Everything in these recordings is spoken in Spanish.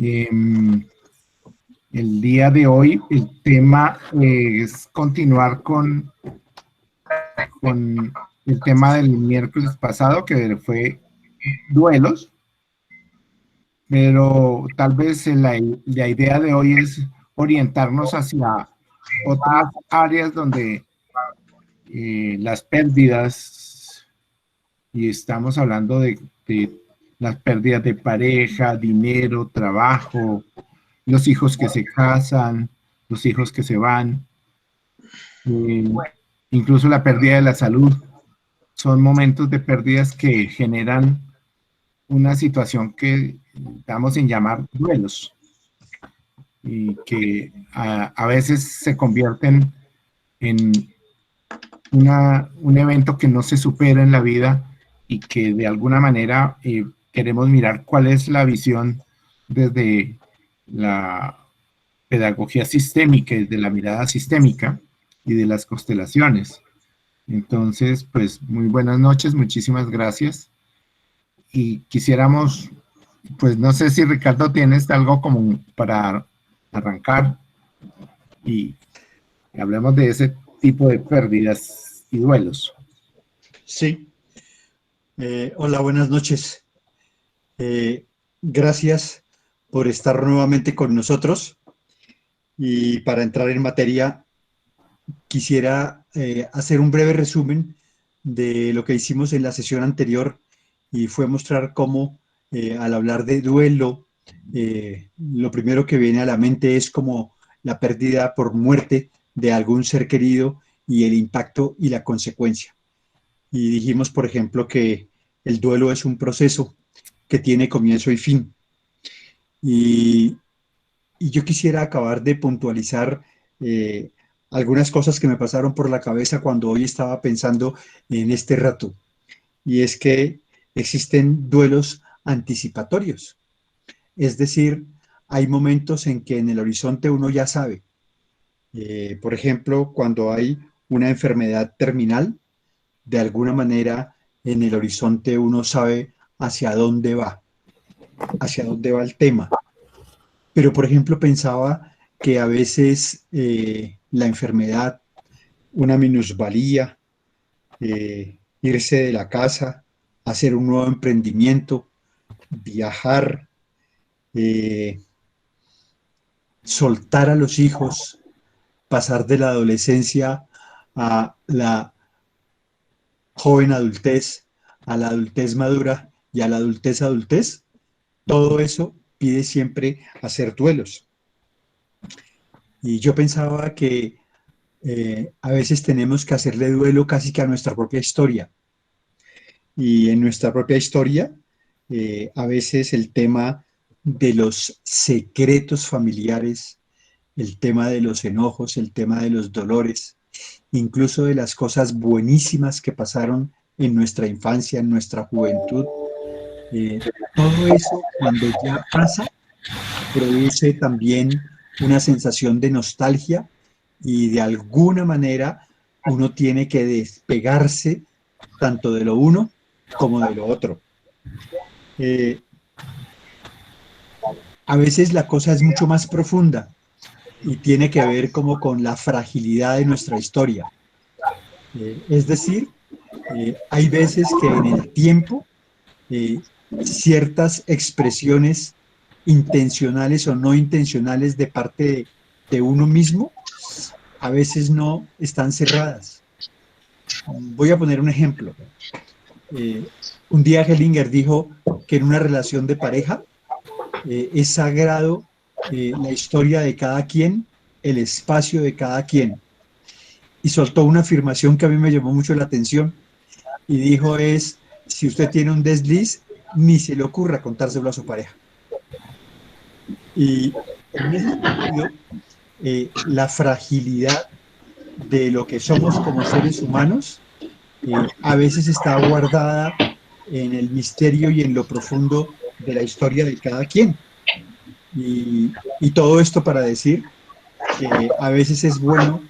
Em, el día de hoy el tema es continuar con el tema del miércoles pasado, que fue duelos, pero tal vez la idea de hoy es orientarnos hacia otras áreas donde las pérdidas, y estamos hablando de las pérdidas de pareja, dinero, trabajo, los hijos que se casan, los hijos que se van, eh, incluso la pérdida de la salud. Son momentos de pérdidas que generan una situación que damos en llamar duelos y que a veces se convierten en un evento que no se supera en la vida y que de alguna manera queremos mirar cuál es la visión desde la pedagogía sistémica, desde la mirada sistémica y de las constelaciones. Entonces, pues muy buenas noches, muchísimas gracias. Y quisiéramos, pues no sé si Ricardo tienes algo como para arrancar y hablemos de ese tipo de pérdidas y duelos. Sí. Hola, buenas noches. Gracias por estar nuevamente con nosotros. Y para entrar en materia, quisiera hacer un breve resumen de lo que hicimos en la sesión anterior, y fue mostrar cómo al hablar de duelo, lo primero que viene a la mente es como la pérdida por muerte de algún ser querido y el impacto y la consecuencia. Y dijimos, por ejemplo, que el duelo es un proceso que tiene comienzo y fin. Y, y yo quisiera acabar de puntualizar eh, algunas cosas que me pasaron por la cabeza cuando hoy estaba pensando en este rato. Y es que existen duelos anticipatorios. Es decir, hay momentos en que en el horizonte uno ya sabe. Por ejemplo, cuando hay una enfermedad terminal, de alguna manera en el horizonte uno sabe hacia dónde va el tema. Pero, por ejemplo, pensaba que a veces la enfermedad, una minusvalía, irse de la casa, hacer un nuevo emprendimiento, viajar, eh, soltar a los hijos, pasar de la adolescencia a la joven adultez, a la adultez madura y a la adultez, todo eso pide siempre hacer duelos. Y yo pensaba que a veces tenemos que hacerle duelo casi que a nuestra propia historia. Y en nuestra propia historia, a veces el tema de los secretos familiares, el tema de los enojos, el tema de los dolores, incluso de las cosas buenísimas que pasaron en nuestra infancia, en nuestra juventud, todo eso cuando ya pasa, produce también una sensación de nostalgia y de alguna manera uno tiene que despegarse tanto de lo uno como de lo otro. Eh, a veces la cosa es mucho más profunda y tiene que ver como con la fragilidad de nuestra historia. Es decir, hay veces que en el tiempo ciertas expresiones intencionales o no intencionales de parte de uno mismo a veces no están cerradas. Voy a poner un ejemplo. Un día Hellinger dijo que en una relación de pareja es sagrado la historia de cada quien, el espacio de cada quien. Y soltó una afirmación que a mí me llamó mucho la atención y dijo es, si usted tiene un desliz, ni se le ocurra contárselo a su pareja. Y en ese sentido, la fragilidad de lo que somos como seres humanos a veces está guardada en el misterio y en lo profundo de la historia de cada quien. Y todo esto para decir que a veces es bueno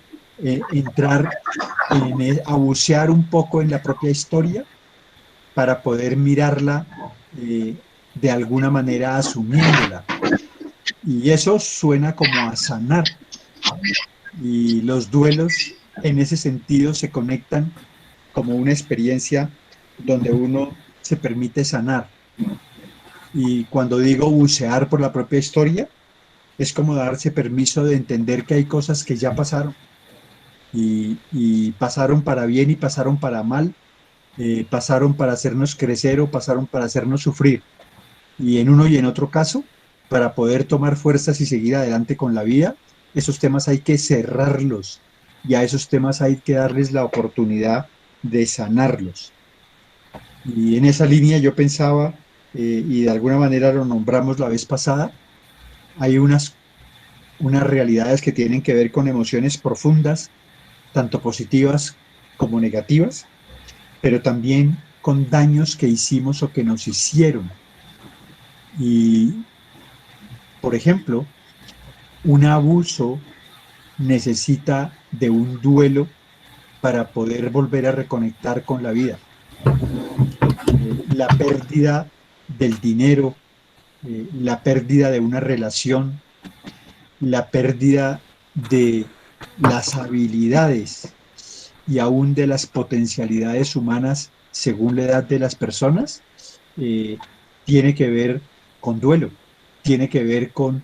entrar a bucear un poco en la propia historia para poder mirarla de alguna manera asumiéndola. Y eso suena como a sanar. Y los duelos en ese sentido se conectan como una experiencia donde uno se permite sanar. Y cuando digo bucear por la propia historia, es como darse permiso de entender que hay cosas que ya pasaron y pasaron para bien y pasaron para mal, pasaron para hacernos crecer o pasaron para hacernos sufrir. Y en uno y en otro caso, para poder tomar fuerzas y seguir adelante con la vida, esos temas hay que cerrarlos y a esos temas hay que darles la oportunidad de sanarlos. Y en esa línea yo pensaba, y de alguna manera lo nombramos la vez pasada, hay unas realidades que tienen que ver con emociones profundas, tanto positivas como negativas, pero también con daños que hicimos o que nos hicieron. Y, por ejemplo, un abuso necesita de un duelo para poder volver a reconectar con la vida. La pérdida del dinero, la pérdida de una relación, la pérdida de las habilidades y aún de las potencialidades humanas según la edad de las personas, eh, tiene que ver con duelo, tiene que ver con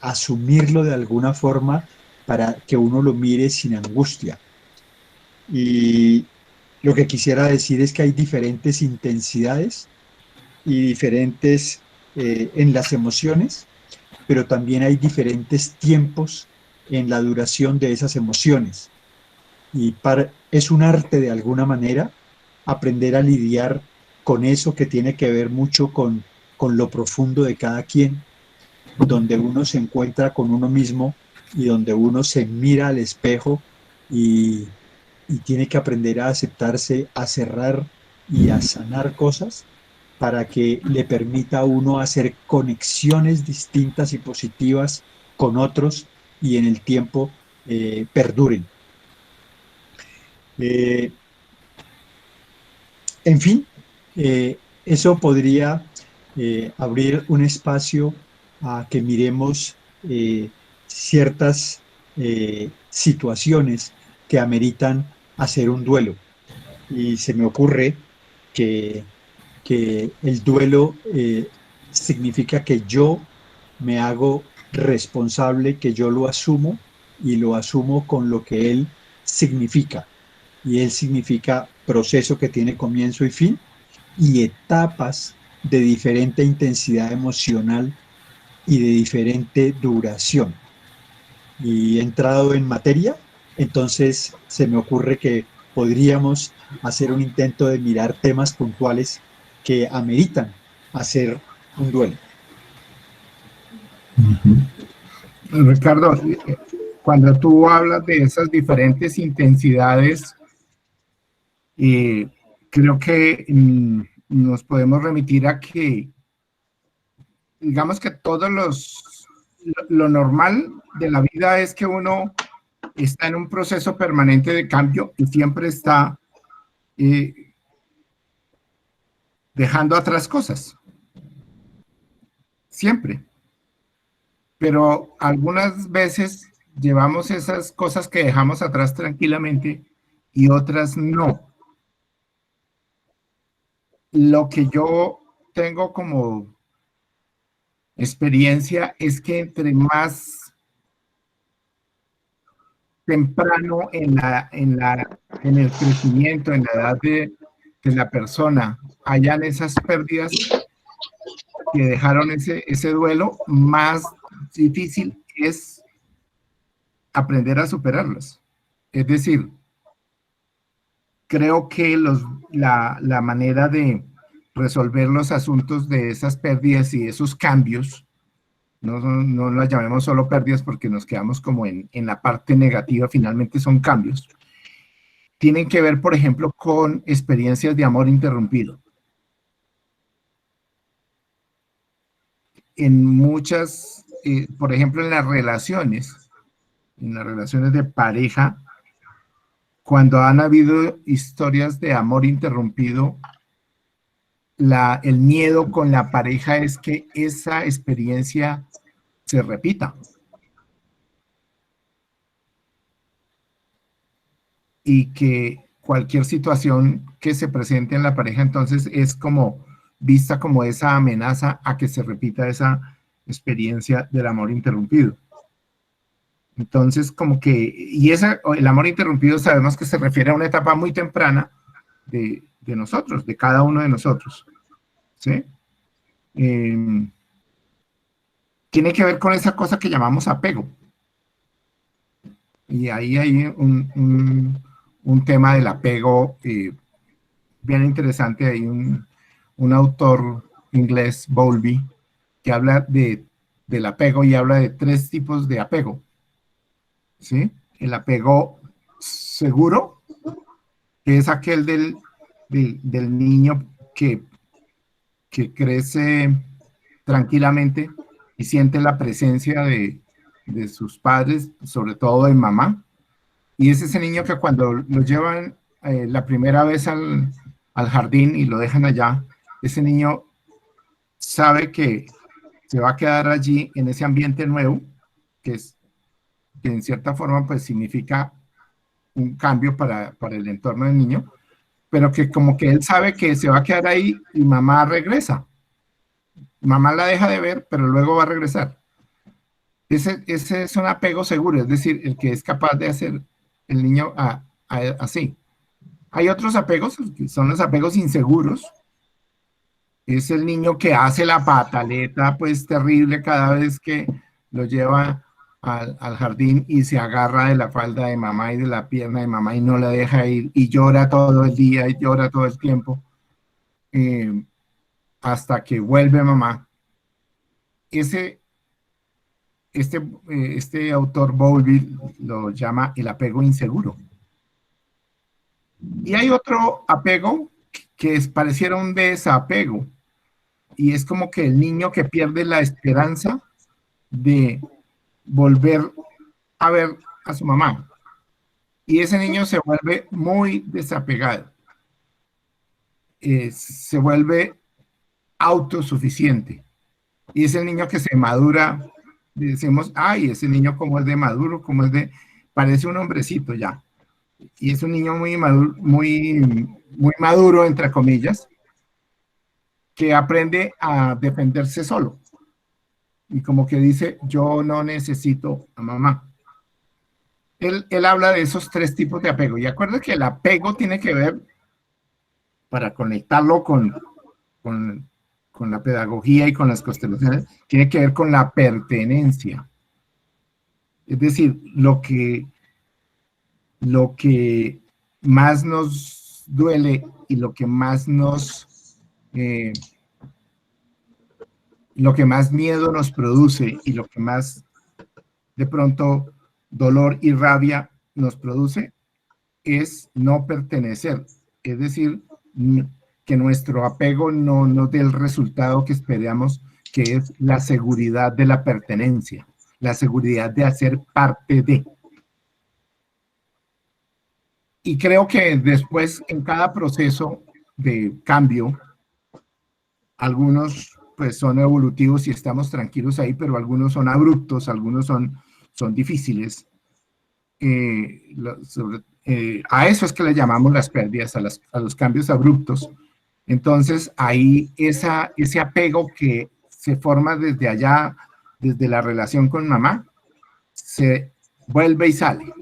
asumirlo de alguna forma para que uno lo mire sin angustia. Y lo que quisiera decir es que hay diferentes intensidades y diferentes en las emociones, pero también hay diferentes tiempos en la duración de esas emociones. Y es un arte de alguna manera aprender a lidiar con eso que tiene que ver mucho con lo profundo de cada quien, donde uno se encuentra con uno mismo y donde uno se mira al espejo y, y tiene que aprender a aceptarse, a cerrar y a sanar cosas para que le permita a uno hacer conexiones distintas y positivas con otros y en el tiempo perduren. Eh, en fin, eso podría abrir un espacio a que miremos ciertas situaciones que ameritan hacer un duelo. Y se me ocurre que, que el duelo significa que yo me hago responsable, que yo lo asumo y lo asumo con lo que él significa. Y él significa proceso que tiene comienzo y fin y etapas de diferente intensidad emocional y de diferente duración. Y entrado en materia, entonces se me ocurre que podríamos hacer un intento de mirar temas puntuales que ameritan hacer un duelo. Ricardo, cuando tú hablas de esas diferentes intensidades, eh, creo que nos podemos remitir a que, digamos que lo normal de la vida es que uno está en un proceso permanente de cambio y siempre está dejando atrás cosas. Siempre. Pero algunas veces llevamos esas cosas que dejamos atrás tranquilamente y otras no. Lo que yo tengo como experiencia es que entre más temprano en el crecimiento, en la edad de la persona, hayan esas pérdidas que dejaron ese duelo, más difícil es aprender a superarlas. Es decir, creo que la manera de resolver los asuntos de esas pérdidas y esos cambios, no las llamemos solo pérdidas porque nos quedamos como en la parte negativa, finalmente son cambios, tienen que ver, por ejemplo, con experiencias de amor interrumpido. En muchas, por ejemplo, en las relaciones de pareja, cuando han habido historias de amor interrumpido, el miedo con la pareja es que esa experiencia se repita. Y que cualquier situación que se presente en la pareja entonces es como vista como esa amenaza a que se repita esa experiencia del amor interrumpido. Entonces, como que, el amor interrumpido sabemos que se refiere a una etapa muy temprana de nosotros, de cada uno de nosotros, ¿sí? Tiene que ver con esa cosa que llamamos apego. Y ahí hay un tema del apego bien interesante. Hay un autor inglés, Bowlby, que habla del apego y habla de 3 tipos de apego, ¿sí? El apego seguro, que es aquel del niño que crece tranquilamente y siente la presencia de sus padres, sobre todo de mamá. Y es ese niño que cuando lo llevan la primera vez al jardín y lo dejan allá, ese niño sabe que se va a quedar allí en ese ambiente nuevo, que en cierta forma pues significa un cambio para el entorno del niño, pero que como que él sabe que se va a quedar ahí y mamá regresa. Mamá la deja de ver, pero luego va a regresar. Ese es un apego seguro, es decir, el que es capaz de hacer el niño así. Hay otros apegos, que son los apegos inseguros. Es el niño que hace la pataleta, pues terrible cada vez que lo lleva al jardín y se agarra de la falda de mamá y de la pierna de mamá y no la deja ir y llora todo el día y llora todo el tiempo hasta que vuelve mamá. Este autor Bowlby lo llama el apego inseguro. Y hay otro apego que pareciera un desapego, y es como que el niño que pierde la esperanza de volver a ver a su mamá. Y ese niño se vuelve muy desapegado, se vuelve autosuficiente. Y es el niño que se madura, decimos, ay, ese niño como es de maduro, como es de, parece un hombrecito ya. Y es un niño muy maduro, muy maduro, entre comillas, que aprende a defenderse solo. Y como que dice, yo no necesito a mamá. Él habla de esos 3 tipos de apego. Y acuerda que el apego tiene que ver, para conectarlo con la pedagogía y con las constelaciones, tiene que ver con la pertenencia. Es decir, lo que más nos duele y lo que más miedo nos produce y lo que más de pronto dolor y rabia nos produce es no pertenecer. Es decir, que nuestro apego no nos dé el resultado que esperamos, que es la seguridad de la pertenencia, la seguridad de hacer parte de. Y creo que después, en cada proceso de cambio, algunos pues son evolutivos y estamos tranquilos ahí, pero algunos son abruptos, algunos son difíciles. A eso es que le llamamos las pérdidas, a los cambios abruptos. Entonces, ahí ese apego que se forma desde allá, desde la relación con mamá, se vuelve y sale,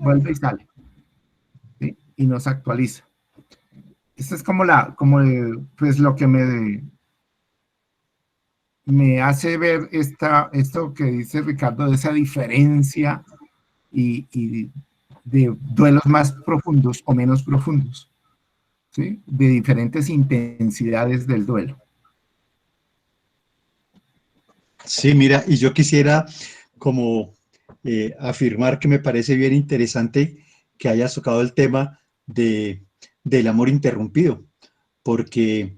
¿sí? Y nos actualiza. Esto es pues lo que me hace ver esto que dice Ricardo, de esa diferencia y de duelos más profundos o menos profundos, ¿sí? De diferentes intensidades del duelo. Sí, mira, y yo quisiera como afirmar que me parece bien interesante que hayas tocado el tema del amor interrumpido, porque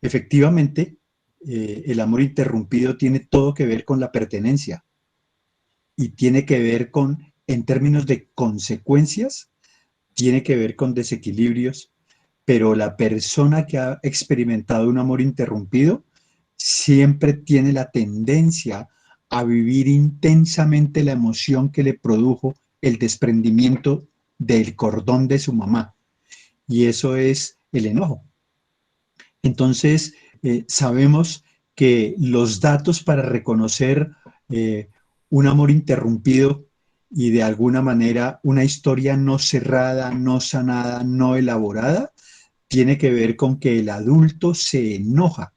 efectivamente el amor interrumpido tiene todo que ver con la pertenencia y tiene que ver con, en términos de consecuencias, tiene que ver con desequilibrios, pero la persona que ha experimentado un amor interrumpido siempre tiene la tendencia a vivir intensamente la emoción que le produjo el desprendimiento del cordón de su mamá. Y eso es el enojo. Entonces, sabemos que los datos para reconocer un amor interrumpido y de alguna manera una historia no cerrada, no sanada, no elaborada, tiene que ver con que el adulto se enoja.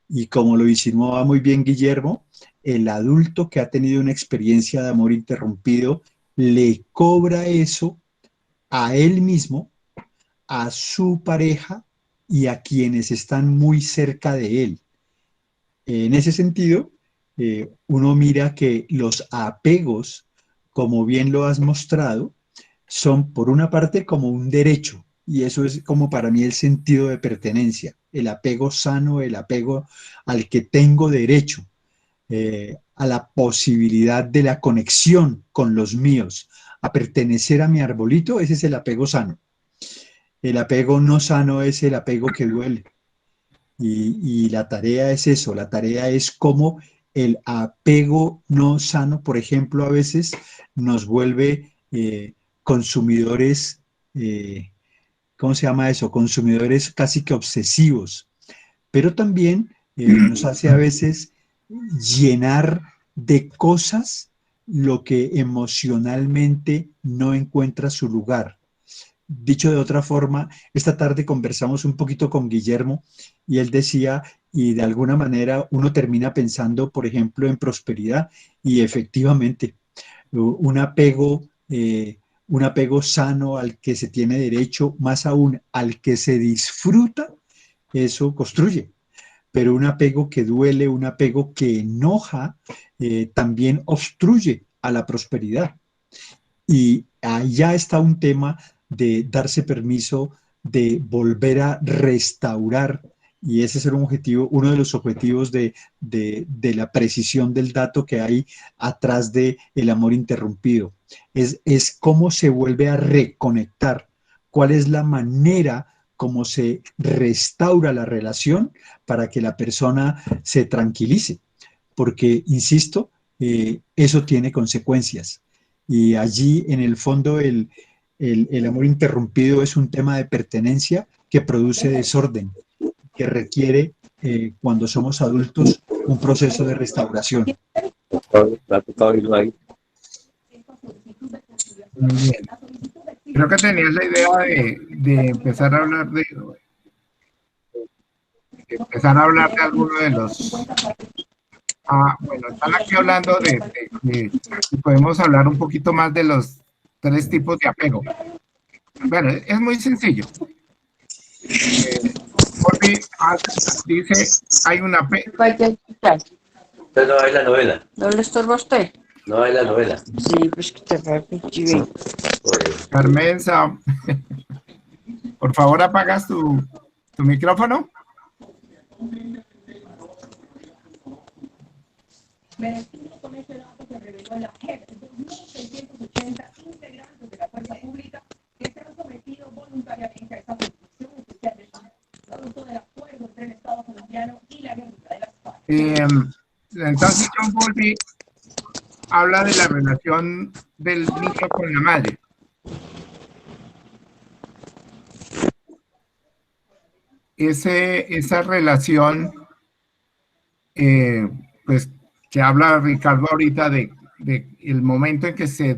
Y como lo insinuaba muy bien Guillermo, el adulto que ha tenido una experiencia de amor interrumpido le cobra eso a él mismo, a su pareja y a quienes están muy cerca de él. En ese sentido, uno mira que los apegos, como bien lo has mostrado, son por una parte como un derecho, y eso es como para mí el sentido de pertenencia, el apego sano, el apego al que tengo derecho, a la posibilidad de la conexión con los míos, a pertenecer a mi arbolito. Ese es el apego sano. El apego no sano es el apego que duele. Y la tarea es eso, la tarea es cómo el apego no sano, por ejemplo, a veces nos vuelve consumidores, ¿cómo se llama eso? Consumidores casi que obsesivos, pero también nos hace a veces llenar de cosas lo que emocionalmente no encuentra su lugar. Dicho de otra forma, esta tarde conversamos un poquito con Guillermo y él decía, y de alguna manera uno termina pensando, por ejemplo, en prosperidad y efectivamente un apego, un apego sano al que se tiene derecho, más aún al que se disfruta, eso construye. Pero un apego que duele, un apego que enoja, también obstruye a la prosperidad. Y allá está un tema de darse permiso de volver a restaurar, y ese es un objetivo, uno de los objetivos de la precisión del dato que hay atrás de el amor interrumpido. Es cómo se vuelve a reconectar, cuál es la manera como se restaura la relación para que la persona se tranquilice, porque, insisto, eso tiene consecuencias. Y allí, en el fondo, el amor interrumpido es un tema de pertenencia que produce desorden, que requiere, cuando somos adultos, un proceso de restauración. Muy bien. Creo que tenías la idea de empezar a hablar de alguno de los... bueno, están aquí hablando de podemos hablar un poquito más de los 3 tipos de apego. Bueno, es muy sencillo. Morby dice, hay un apego. Usted no ve la novela. ¿No le estorba a usted? No ve la novela. Sí, pues que te repite. Carmenza, por favor apagas tu micrófono. Con este dato que reveló la JEP, 2.680 integrantes de la fuerza pública que se han sometido voluntariamente a esta producción especial de producto del acuerdo entre el Estado colombiano y la guerrilla de las FARC. Entonces John Bowlby habla de la relación del niño con la madre. Esa relación, pues, que habla Ricardo ahorita de el momento en que se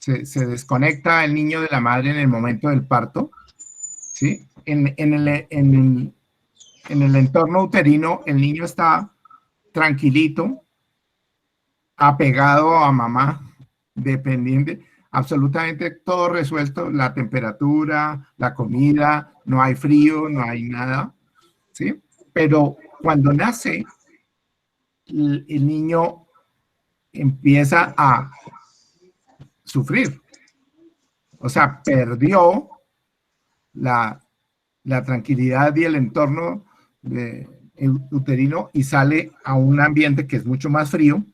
desconecta el niño de la madre en el momento del parto, ¿sí? En el entorno uterino, el niño está tranquilito, apegado a mamá, dependiente, absolutamente todo resuelto, la temperatura, la comida, no hay frío, no hay nada, ¿sí? Pero cuando nace, el niño empieza a sufrir, o sea, perdió la tranquilidad y el entorno uterino y sale a un ambiente que es mucho más frío.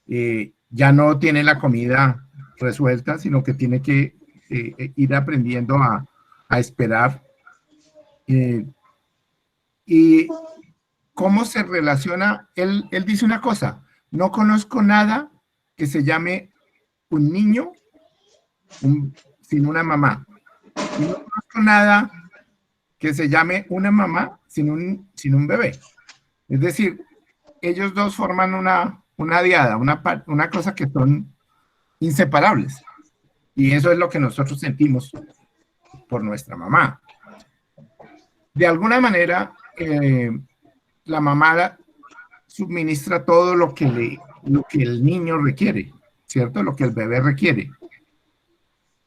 Ya no tiene la comida resuelta, sino que tiene que ir aprendiendo a esperar. Y ¿Cómo se relaciona? Él dice una cosa, no conozco nada que se llame un niño sin una mamá. Y no conozco nada que se llame una mamá sin un bebé. Es decir, ellos dos forman una diada, una cosa que son inseparables. Y eso es lo que nosotros sentimos por nuestra mamá. De alguna manera, la mamá suministra todo lo que el niño requiere, ¿cierto? Lo que el bebé requiere.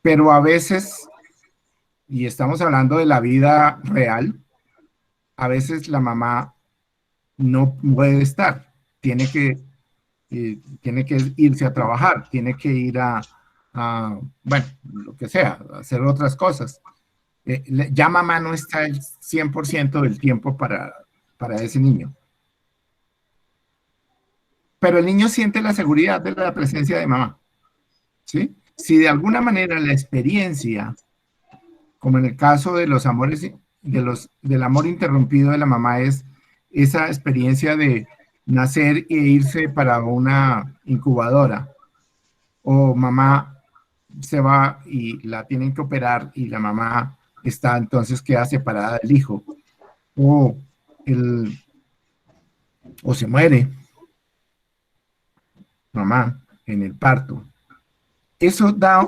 Pero a veces, y estamos hablando de la vida real, a veces la mamá no puede estar, tiene que irse a trabajar, tiene que ir bueno, lo que sea, a hacer otras cosas. Ya mamá no está el 100% del tiempo para ese niño. Pero el niño siente la seguridad de la presencia de mamá, ¿sí? Si de alguna manera la experiencia, como en el caso de los amores, del amor interrumpido de la mamá, es esa experiencia de nacer e irse para una incubadora, o mamá se va y la tienen que operar y la mamá está, entonces queda separada del hijo, o se muere mamá en el parto. Eso da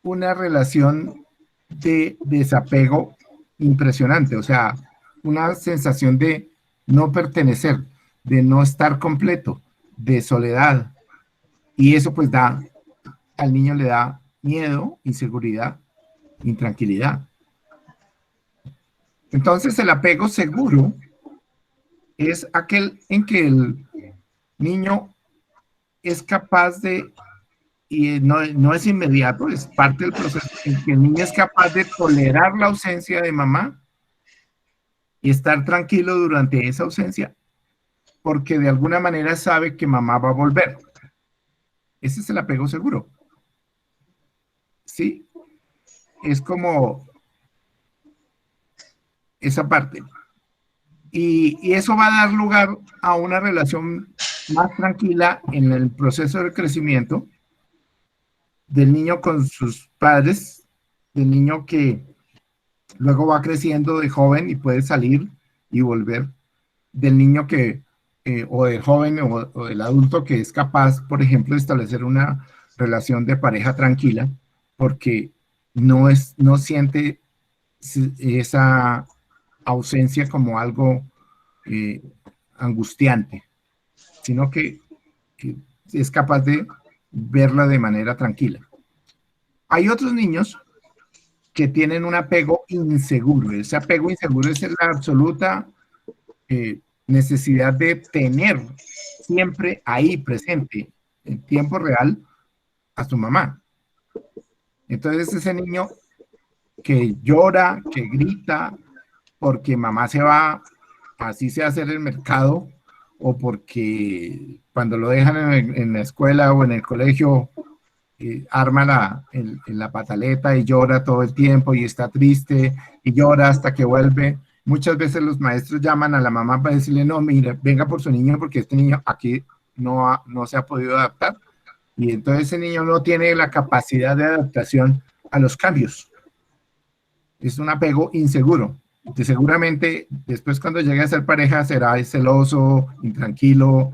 una relación de desapego impresionante, o sea, una sensación de no pertenecer, de no estar completo, de soledad. Y eso pues al niño le da miedo, inseguridad, intranquilidad. Entonces el apego seguro es aquel en que el niño es capaz de, y no es inmediato, es parte del proceso, en que el niño es capaz de tolerar la ausencia de mamá y estar tranquilo durante esa ausencia, porque de alguna manera sabe que mamá va a volver. Ese es el apego seguro. ¿Sí? Es como esa parte. Y eso va a dar lugar a una relación más tranquila en el proceso de crecimiento del niño con sus padres, del niño que luego va creciendo de joven y puede salir y volver, del niño que, o del joven o del adulto que es capaz, por ejemplo, de establecer una relación de pareja tranquila, porque no siente esa ausencia como algo angustiante, sino que es capaz de verla de manera tranquila. Hay otros niños que tienen un apego inseguro. Ese apego inseguro es la absoluta necesidad de tener siempre ahí presente, en tiempo real, a su mamá. Entonces ese niño que llora, que grita, porque mamá se va, así sea, a hacer el mercado, o porque cuando lo dejan en la escuela o en el colegio, arma en la pataleta y llora todo el tiempo y está triste y llora hasta que vuelve. Muchas veces los maestros llaman a la mamá para decirle, no, mira, venga por su niño porque este niño aquí no se ha podido adaptar. Y entonces ese niño no tiene la capacidad de adaptación a los cambios. Es un apego inseguro. Que seguramente después cuando llegue a ser pareja será celoso, intranquilo.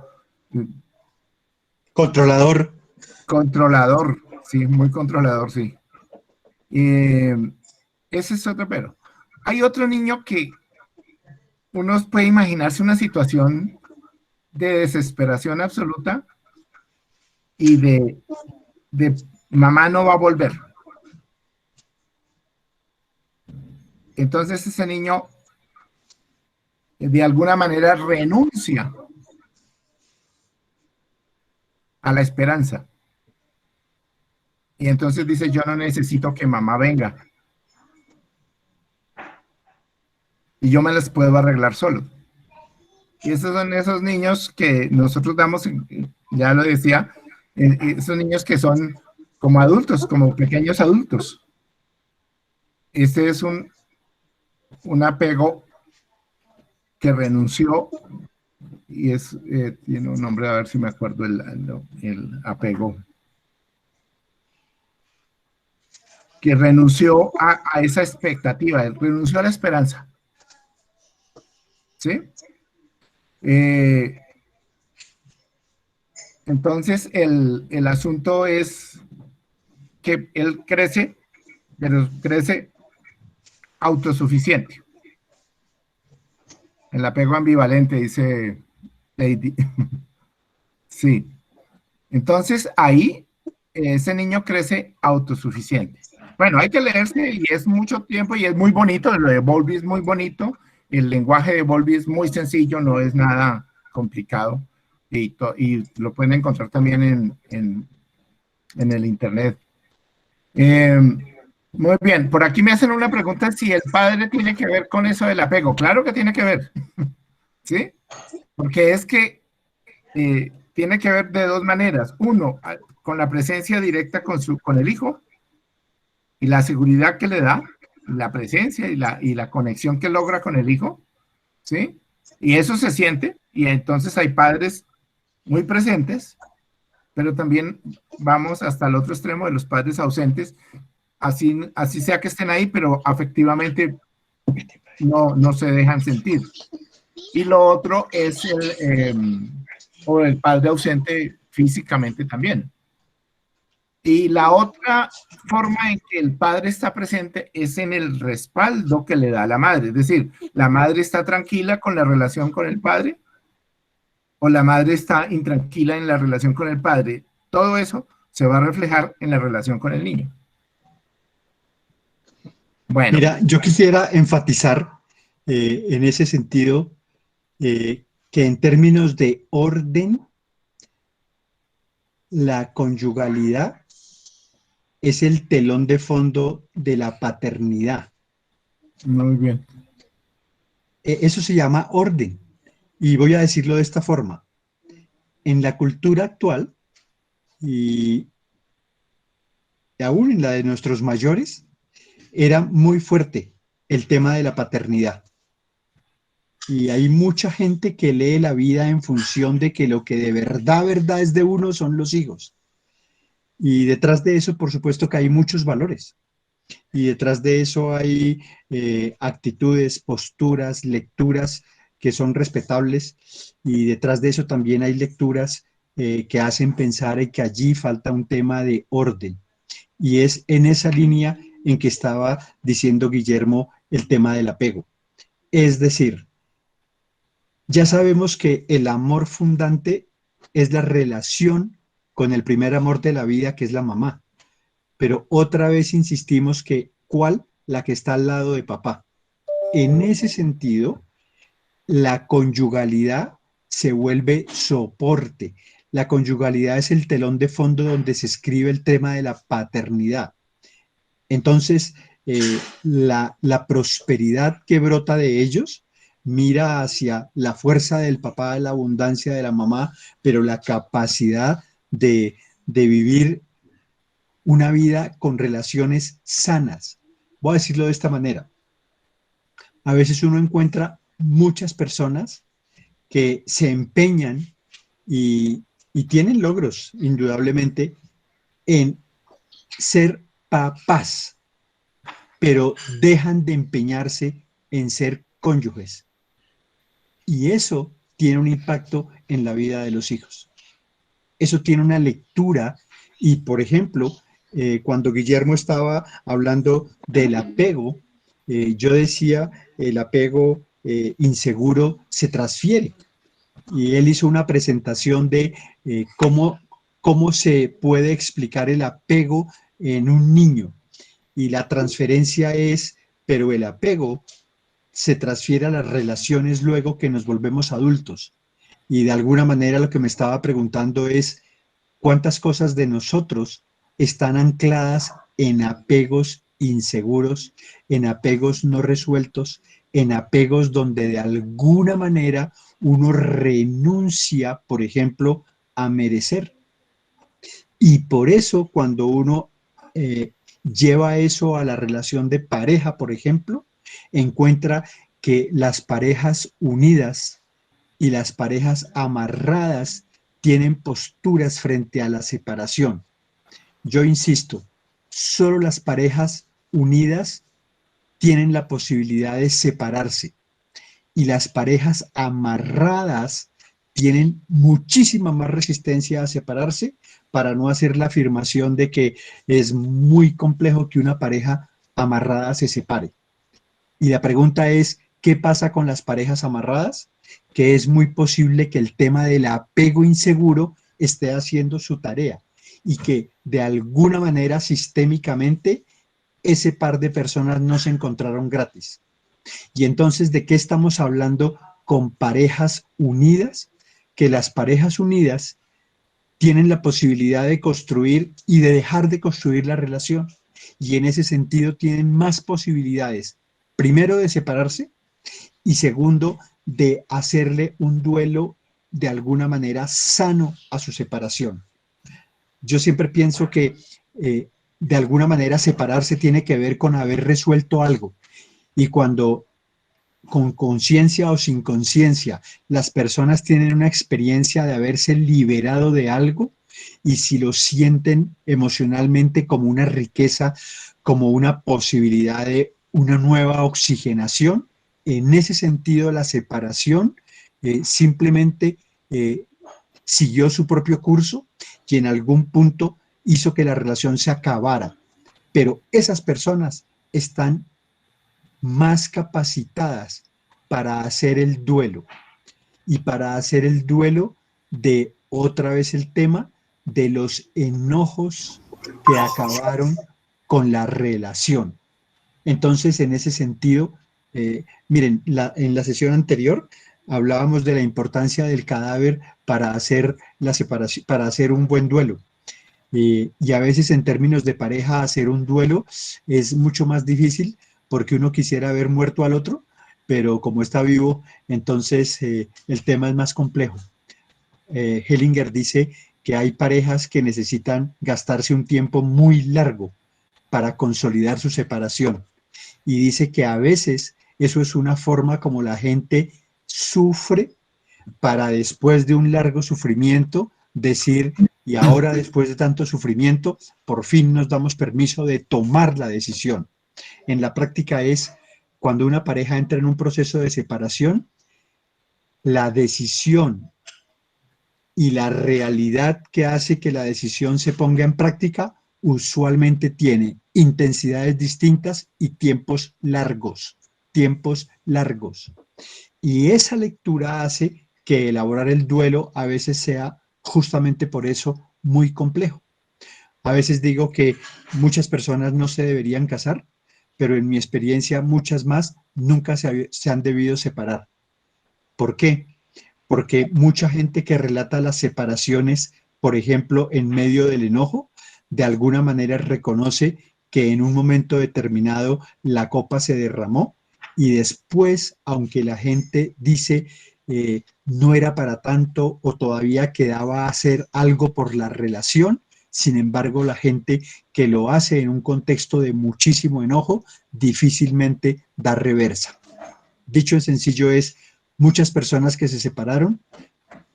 Controlador. Controlador, sí, muy controlador, sí. Ese es otro pero. Hay otro niño que uno puede imaginarse una situación de desesperación absoluta y de mamá no va a volver. Entonces ese niño de alguna manera renuncia a la esperanza. Y entonces dice, yo no necesito que mamá venga. Y yo me las puedo arreglar solo. Y esos son esos niños que nosotros damos, ya lo decía, esos niños que son como adultos, como pequeños adultos. Ese es un apego que renunció, y tiene un nombre, a ver si me acuerdo el apego, que renunció a esa expectativa, renunció a la esperanza, ¿sí? Entonces, el asunto es que él crece, pero crece autosuficiente. El apego ambivalente, dice Lady. Sí. Entonces, ahí ese niño crece autosuficiente. Bueno, hay que leerse y es mucho tiempo y es muy bonito. Lo de Bowlby es muy bonito. El lenguaje de Bowlby es muy sencillo, no es nada complicado. Y lo pueden encontrar también en el internet. Muy bien, por aquí me hacen una pregunta si el padre tiene que ver con eso del apego. Claro que tiene que ver, ¿sí? Porque es que tiene que ver de dos maneras. Uno, con la presencia directa con el hijo y la seguridad que le da, la presencia y la conexión que logra con el hijo, ¿sí? Y eso se siente, y entonces hay padres muy presentes, pero también vamos hasta el otro extremo de los padres ausentes, así sea que estén ahí, pero afectivamente no se dejan sentir. Y lo otro es el padre ausente físicamente también. Y la otra forma en que el padre está presente es en el respaldo que le da la madre. Es decir, la madre está tranquila con la relación con el padre o la madre está intranquila en la relación con el padre. Todo eso se va a reflejar en la relación con el niño. Bueno. Mira, yo quisiera enfatizar en ese sentido que en términos de orden, la conyugalidad es el telón de fondo de la paternidad. Muy bien. Eso se llama orden. Y voy a decirlo de esta forma. En la cultura actual, y aún en la de nuestros mayores, era muy fuerte el tema de la paternidad. Y hay mucha gente que lee la vida en función de que lo que de verdad es de uno son los hijos. Y detrás de eso, por supuesto que hay muchos valores. Y detrás de eso hay actitudes, posturas, lecturas que son respetables. Y detrás de eso también hay lecturas que hacen pensar que allí falta un tema de orden. Y es en esa línea en que estaba diciendo Guillermo el tema del apego. Es decir, ya sabemos que el amor fundante es la relación con el primer amor de la vida, que es la mamá. Pero otra vez insistimos que, ¿cuál? La que está al lado de papá. En ese sentido, la conyugalidad se vuelve soporte. La conyugalidad es el telón de fondo donde se escribe el tema de la paternidad. Entonces, la prosperidad que brota de ellos mira hacia la fuerza del papá, la abundancia de la mamá, pero la capacidad de vivir una vida con relaciones sanas. Voy a decirlo de esta manera. A veces uno encuentra muchas personas que se empeñan y tienen logros, indudablemente, en ser papás, pero dejan de empeñarse en ser cónyuges. Y eso tiene un impacto en la vida de los hijos. Eso tiene una lectura y, por ejemplo, cuando Guillermo estaba hablando del apego, yo decía, el apego inseguro se transfiere. Y él hizo una presentación de cómo se puede explicar el apego en un niño. Y la transferencia es, pero el apego se transfiere a las relaciones luego que nos volvemos adultos. Y de alguna manera lo que me estaba preguntando es, ¿cuántas cosas de nosotros están ancladas en apegos inseguros, en apegos no resueltos, en apegos donde de alguna manera uno renuncia, por ejemplo, a merecer? Y por eso cuando uno lleva eso a la relación de pareja, por ejemplo, encuentra que las parejas unidas y las parejas amarradas tienen posturas frente a la separación. Yo insisto, solo las parejas unidas tienen la posibilidad de separarse y las parejas amarradas tienen muchísima más resistencia a separarse, para no hacer la afirmación de que es muy complejo que una pareja amarrada se separe. Y la pregunta es, ¿qué pasa con las parejas amarradas? Que es muy posible que el tema del apego inseguro esté haciendo su tarea y que de alguna manera sistémicamente ese par de personas no se encontraron gratis. Y entonces, ¿de qué estamos hablando con parejas unidas? Que las parejas unidas tienen la posibilidad de construir y de dejar de construir la relación. Y en ese sentido tienen más posibilidades, primero de separarse y segundo de hacerle un duelo de alguna manera sano a su separación. Yo siempre pienso que de alguna manera separarse tiene que ver con haber resuelto algo. Y cuando con conciencia o sin conciencia las personas tienen una experiencia de haberse liberado de algo, y si lo sienten emocionalmente como una riqueza, como una posibilidad de una nueva oxigenación, en ese sentido la separación simplemente siguió su propio curso y en algún punto hizo que la relación se acabara. Pero esas personas están más capacitadas para hacer el duelo, y para hacer el duelo de, otra vez el tema, de los enojos que acabaron con la relación. Entonces, en ese sentido, miren, en la sesión anterior hablábamos de la importancia del cadáver para hacer la separación, para hacer un buen duelo. Y a veces en términos de pareja hacer un duelo es mucho más difícil porque uno quisiera ver muerto al otro, pero como está vivo, entonces el tema es más complejo. Hellinger dice que hay parejas que necesitan gastarse un tiempo muy largo para consolidar su separación. Y dice que a veces eso es una forma como la gente sufre para después de un largo sufrimiento decir, y ahora después de tanto sufrimiento, por fin nos damos permiso de tomar la decisión. En la práctica es cuando una pareja entra en un proceso de separación, la decisión y la realidad que hace que la decisión se ponga en práctica usualmente tiene intensidades distintas y tiempos largos, tiempos largos. Y esa lectura hace que elaborar el duelo a veces sea justamente por eso muy complejo. A veces digo que muchas personas no se deberían casar, pero en mi experiencia muchas más nunca se han debido separar. ¿Por qué? Porque mucha gente que relata las separaciones, por ejemplo, en medio del enojo, de alguna manera reconoce que en un momento determinado la copa se derramó y después, aunque la gente dice no era para tanto o todavía quedaba hacer algo por la relación, sin embargo, la gente que lo hace en un contexto de muchísimo enojo difícilmente da reversa. Dicho en sencillo es, muchas personas que se separaron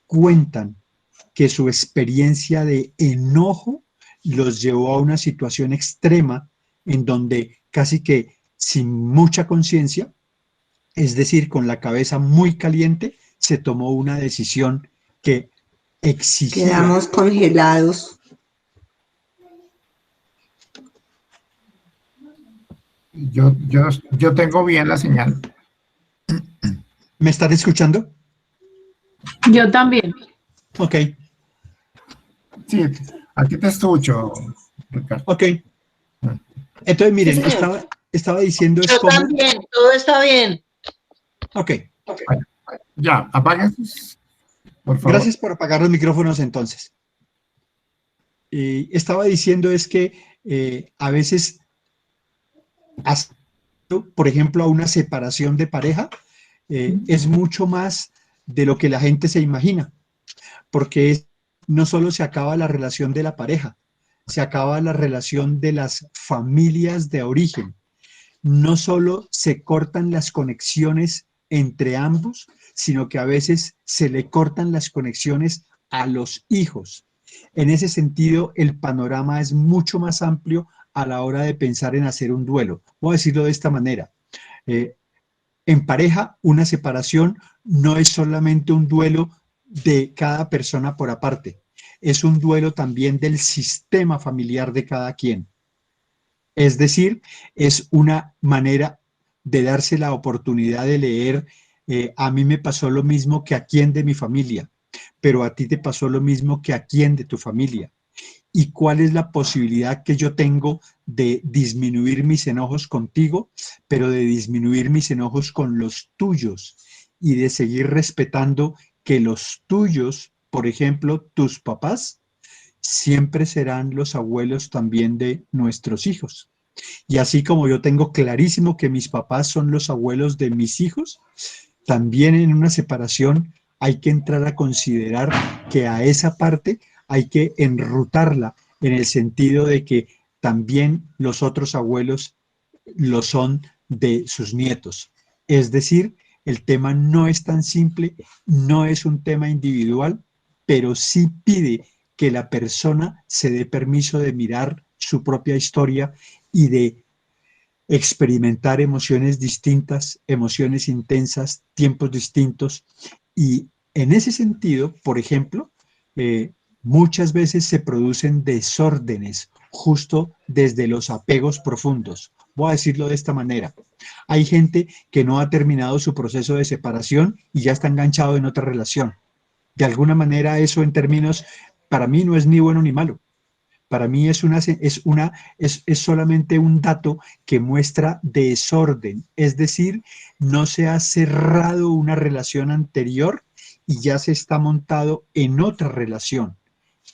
cuentan que su experiencia de enojo los llevó a una situación extrema en donde casi que sin mucha conciencia, es decir, con la cabeza muy caliente, se tomó una decisión que exigía. Quedamos congelados. Yo tengo bien la señal. ¿Me están escuchando? Yo también. Ok. Sí, aquí te escucho, Ricardo. Ok. Entonces, miren, Sí, señor. estaba diciendo es Yo cómo... también, todo está bien. Ok. Bueno, ya, apaguen sus, por favor. Gracias por apagar los micrófonos entonces. Estaba diciendo es que a veces, por ejemplo, a una separación de pareja, es mucho más de lo que la gente se imagina, porque no solo se acaba la relación de la pareja, se acaba la relación de las familias de origen. no solo se cortan las conexiones entre ambos, sino que a veces se le cortan las conexiones a los hijos. En ese sentido, el panorama es mucho más amplio a la hora de pensar en hacer un duelo. Voy a decirlo de esta manera. En pareja, una separación no es solamente un duelo de cada persona por aparte, es un duelo también del sistema familiar de cada quien. Es decir, es una manera de darse la oportunidad de leer, a mí me pasó lo mismo que a quien de mi familia, pero a ti te pasó lo mismo que a quien de tu familia. ¿Y cuál es la posibilidad que yo tengo de disminuir mis enojos contigo, pero de disminuir mis enojos con los tuyos y de seguir respetando que los tuyos, por ejemplo, tus papás, siempre serán los abuelos también de nuestros hijos? Y así como yo tengo clarísimo que mis papás son los abuelos de mis hijos, también en una separación hay que entrar a considerar que a esa parte hay que enrutarla en el sentido de que también los otros abuelos lo son de sus nietos. Es decir, el tema no es tan simple, no es un tema individual, pero sí pide que la persona se dé permiso de mirar su propia historia y de experimentar emociones distintas, emociones intensas, tiempos distintos. Y en ese sentido, por ejemplo, muchas veces se producen desórdenes justo desde los apegos profundos. Voy a decirlo de esta manera. Hay gente que no ha terminado su proceso de separación y ya está enganchado en otra relación. De alguna manera eso en términos, para mí no es ni bueno ni malo. Para mí es solamente un dato que muestra desorden, es decir, no se ha cerrado una relación anterior y ya se está montado en otra relación.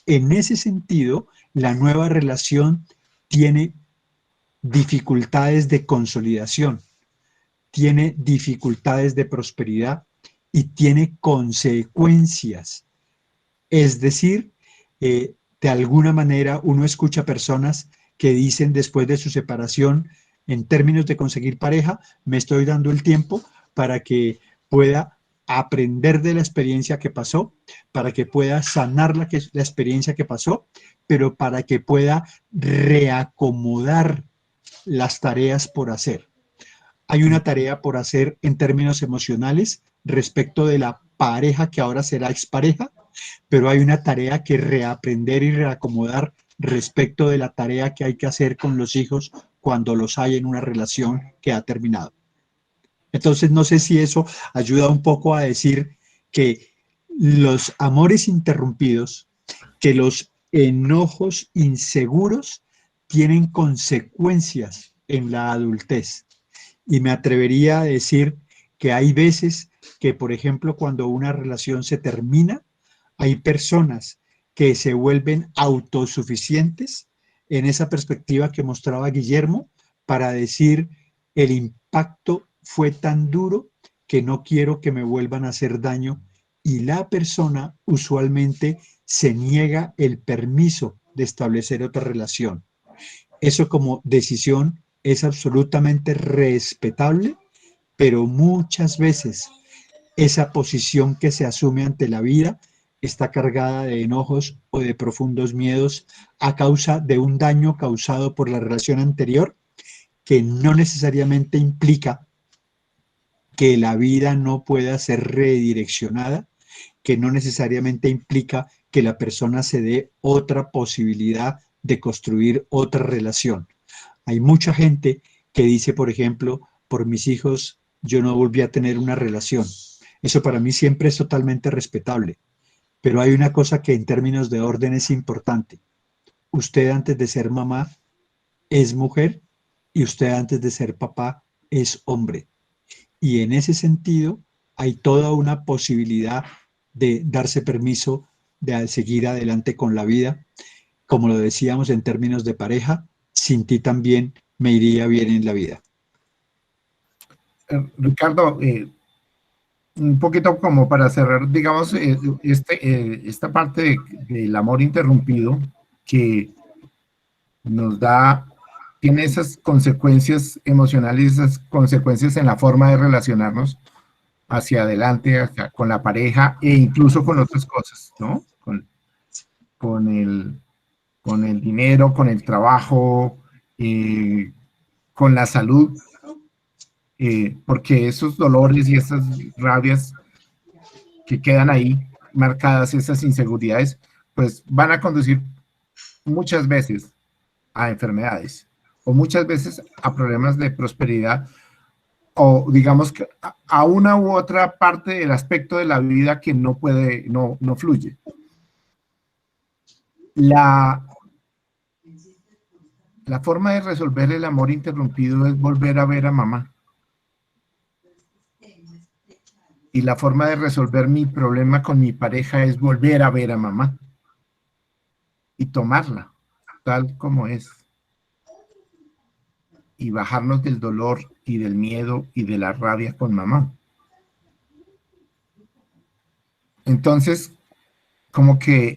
En ese sentido, la nueva relación tiene dificultades de consolidación, tiene dificultades de prosperidad y tiene consecuencias. Es decir, de alguna manera uno escucha personas que dicen después de su separación, en términos de conseguir pareja, me estoy dando el tiempo para que pueda aprender de la experiencia que pasó, para que pueda sanar la experiencia que pasó, pero para que pueda reacomodar las tareas por hacer. Hay una tarea por hacer en términos emocionales respecto de la pareja que ahora será expareja, pero hay una tarea que reaprender y reacomodar respecto de la tarea que hay que hacer con los hijos cuando los hay en una relación que ha terminado. Entonces, no sé si eso ayuda un poco a decir que los amores interrumpidos, que los enojos inseguros tienen consecuencias en la adultez. Y me atrevería a decir que hay veces que, por ejemplo, cuando una relación se termina, hay personas que se vuelven autosuficientes en esa perspectiva que mostraba Guillermo para decir el impacto fue tan duro que no quiero que me vuelvan a hacer daño, y la persona usualmente se niega el permiso de establecer otra relación. Eso como decisión es absolutamente respetable, pero muchas veces esa posición que se asume ante la vida está cargada de enojos o de profundos miedos a causa de un daño causado por la relación anterior, que no necesariamente implica que la vida no pueda ser redireccionada, que no necesariamente implica que la persona se dé otra posibilidad de construir otra relación. Hay mucha gente que dice, por ejemplo, por mis hijos yo no volví a tener una relación. Eso para mí siempre es totalmente respetable. Pero hay una cosa que en términos de orden es importante. Usted antes de ser mamá es mujer y usted antes de ser papá es hombre. Y en ese sentido hay toda una posibilidad de darse permiso de seguir adelante con la vida. Como lo decíamos en términos de pareja, sin ti también me iría bien en la vida. Ricardo, un poquito como para cerrar, digamos, esta parte del amor interrumpido que nos da tiene esas consecuencias emocionales, esas consecuencias en la forma de relacionarnos hacia adelante, con la pareja e incluso con otras cosas, ¿no? Con el dinero, con el trabajo, con la salud, porque esos dolores y esas rabias que quedan ahí marcadas, esas inseguridades, pues van a conducir muchas veces a enfermedades o muchas veces a problemas de prosperidad o digamos que a una u otra parte del aspecto de la vida que no puede, no fluye. La forma de resolver el amor interrumpido es volver a ver a mamá. Y la forma de resolver mi problema con mi pareja es volver a ver a mamá y tomarla tal como es. Y bajarnos del dolor y del miedo y de la rabia con mamá. Entonces, como que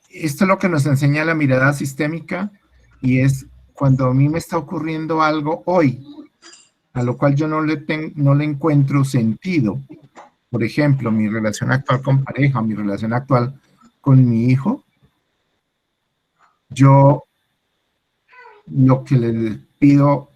esto es lo que nos enseña la mirada sistémica y es cuando a mí me está ocurriendo algo hoy, a lo cual yo no le encuentro sentido. Por ejemplo, mi relación actual con pareja, mi relación actual con mi hijo, yo lo que le pido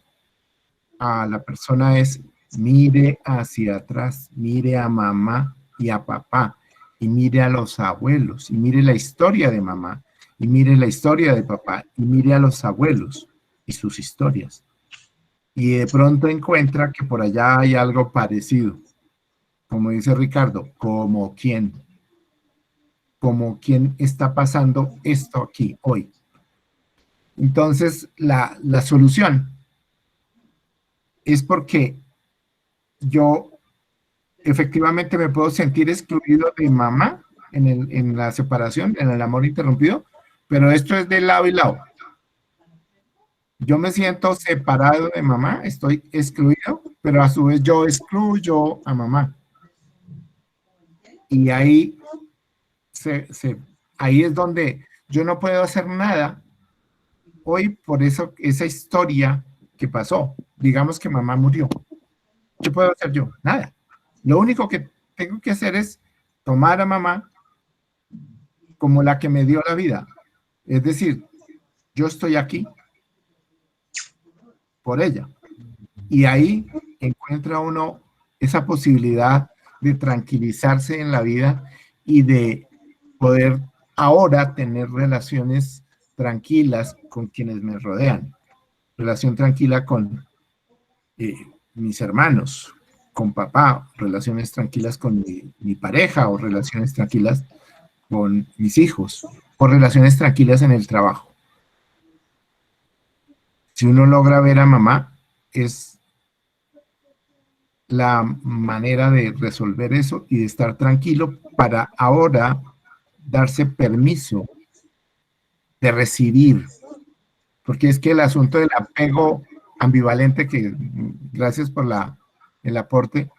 a la persona es mire hacia atrás, mire a mamá y a papá, y mire a los abuelos, y mire la historia de mamá, y mire la historia de papá, y mire a los abuelos y sus historias. Y de pronto encuentra que por allá hay algo parecido. Como dice Ricardo, como quién está pasando esto aquí hoy. Entonces, la solución es porque yo efectivamente me puedo sentir excluido de mamá en la separación, en el amor interrumpido, pero esto es de lado y lado. Yo me siento separado de mamá, estoy excluido, pero a su vez yo excluyo a mamá. Y ahí, ahí es donde yo no puedo hacer nada hoy por eso, esa historia que pasó. Digamos que mamá murió. ¿Qué puedo hacer yo? Nada. Lo único que tengo que hacer es tomar a mamá como la que me dio la vida. Es decir, yo estoy aquí por ella. Y ahí encuentra uno esa posibilidad de tranquilizarse en la vida y de poder ahora tener relaciones tranquilas con quienes me rodean. Relación tranquila con mis hermanos, con papá, relaciones tranquilas con mi pareja o relaciones tranquilas con mis hijos o relaciones tranquilas en el trabajo. Si uno logra ver a mamá, es la manera de resolver eso y de estar tranquilo para ahora darse permiso de recibir, porque es que el asunto del apego ambivalente, que gracias por el aporte,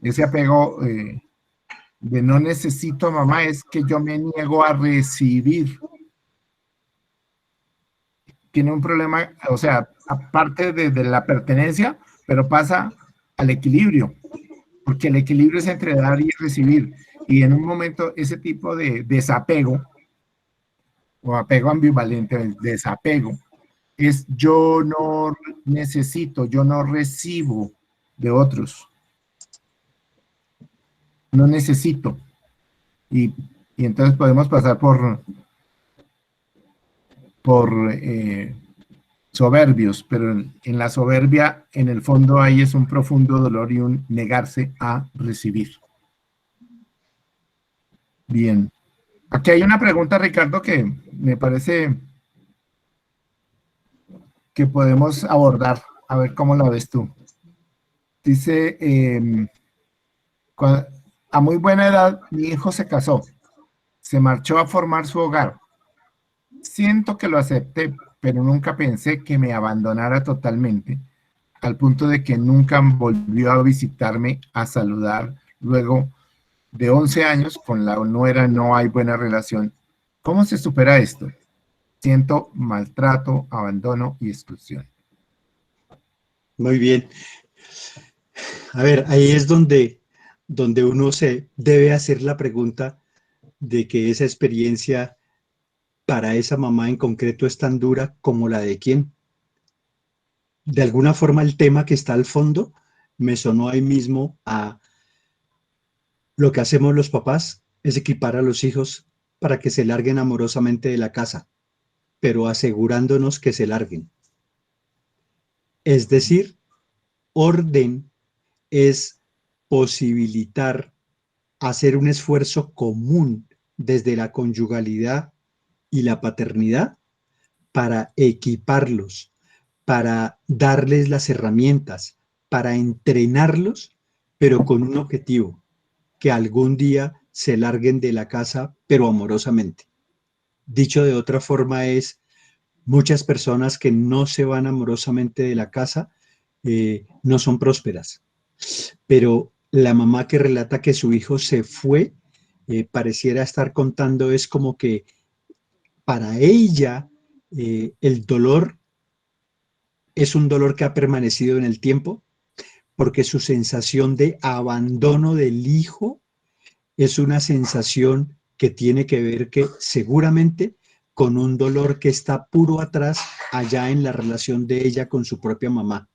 ese apego de no necesito mamá, es que yo me niego a recibir. Tiene un problema, o sea, aparte de la pertenencia, pero pasa al equilibrio, porque el equilibrio es entre dar y recibir, y en un momento ese tipo de desapego, o apego ambivalente, desapego, es yo no necesito, yo no recibo de otros, no necesito, y entonces podemos pasar por soberbios, pero en la soberbia, en el fondo ahí es un profundo dolor y un negarse a recibir. Bien. Aquí hay una pregunta, Ricardo, que me parece que podemos abordar. A ver cómo la ves tú. Dice, a muy buena edad mi hijo se casó, se marchó a formar su hogar. Siento que lo acepté, pero nunca pensé que me abandonara totalmente, al punto de que nunca volvió a visitarme, a saludar. Luego de 11 años, con la nuera no hay buena relación. ¿Cómo se supera esto? Siento maltrato, abandono y exclusión. Muy bien. A ver, ahí es donde uno se debe hacer la pregunta de que esa experiencia para esa mamá en concreto es tan dura como la de quién. De alguna forma el tema que está al fondo me sonó ahí mismo a lo que hacemos los papás, es equipar a los hijos para que se larguen amorosamente de la casa, pero asegurándonos que se larguen. Es decir, orden es posibilitar hacer un esfuerzo común desde la conyugalidad y la paternidad para equiparlos, para darles las herramientas, para entrenarlos, pero con un objetivo, que algún día se larguen de la casa, pero amorosamente. Dicho de otra forma es, muchas personas que no se van amorosamente de la casa no son prósperas, pero la mamá que relata que su hijo se fue, pareciera estar contando es como que para ella el dolor es un dolor que ha permanecido en el tiempo, porque su sensación de abandono del hijo es una sensación que tiene que ver que seguramente con un dolor que está puro atrás allá en la relación de ella con su propia mamá.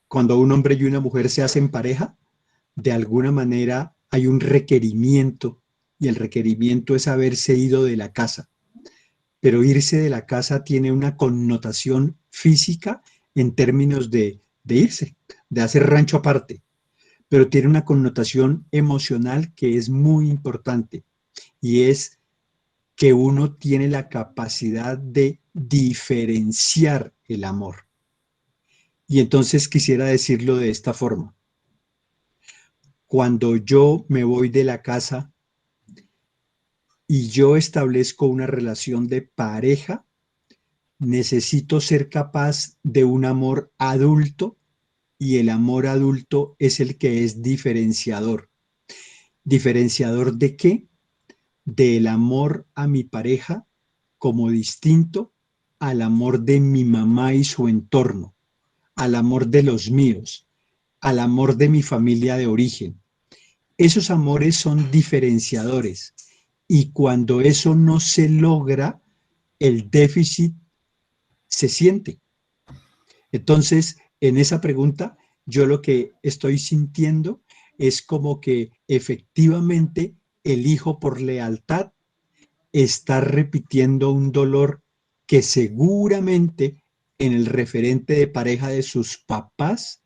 Cuando un hombre y una mujer se hacen pareja, de alguna manera hay un requerimiento y el requerimiento es haberse ido de la casa. Pero irse de la casa tiene una connotación física en términos de irse, de hacer rancho aparte, pero tiene una connotación emocional que es muy importante y es que uno tiene la capacidad de diferenciar el amor. Y entonces quisiera decirlo de esta forma. Cuando yo me voy de la casa y yo establezco una relación de pareja, necesito ser capaz de un amor adulto y el amor adulto es el que es diferenciador. ¿Diferenciador de qué? Del amor a mi pareja como distinto al amor de mi mamá y su entorno, al amor de los míos, al amor de mi familia de origen. Esos amores son diferenciadores y cuando eso no se logra, el déficit se siente. Entonces, en esa pregunta, yo lo que estoy sintiendo es como que efectivamente el hijo por lealtad está repitiendo un dolor que seguramente en el referente de pareja de sus papás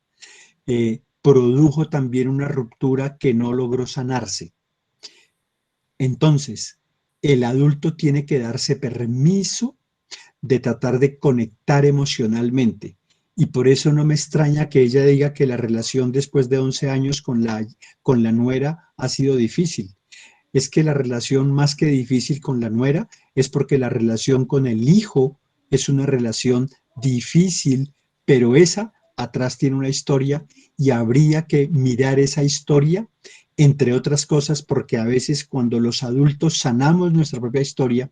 produjo también una ruptura que no logró sanarse. Entonces, el adulto tiene que darse permiso de tratar de conectar emocionalmente. Y por eso no me extraña que ella diga que la relación después de 11 años con la nuera ha sido difícil. Es que la relación más que difícil con la nuera es porque la relación con el hijo es una relación difícil, pero esa atrás tiene una historia y habría que mirar esa historia, entre otras cosas, porque a veces cuando los adultos sanamos nuestra propia historia,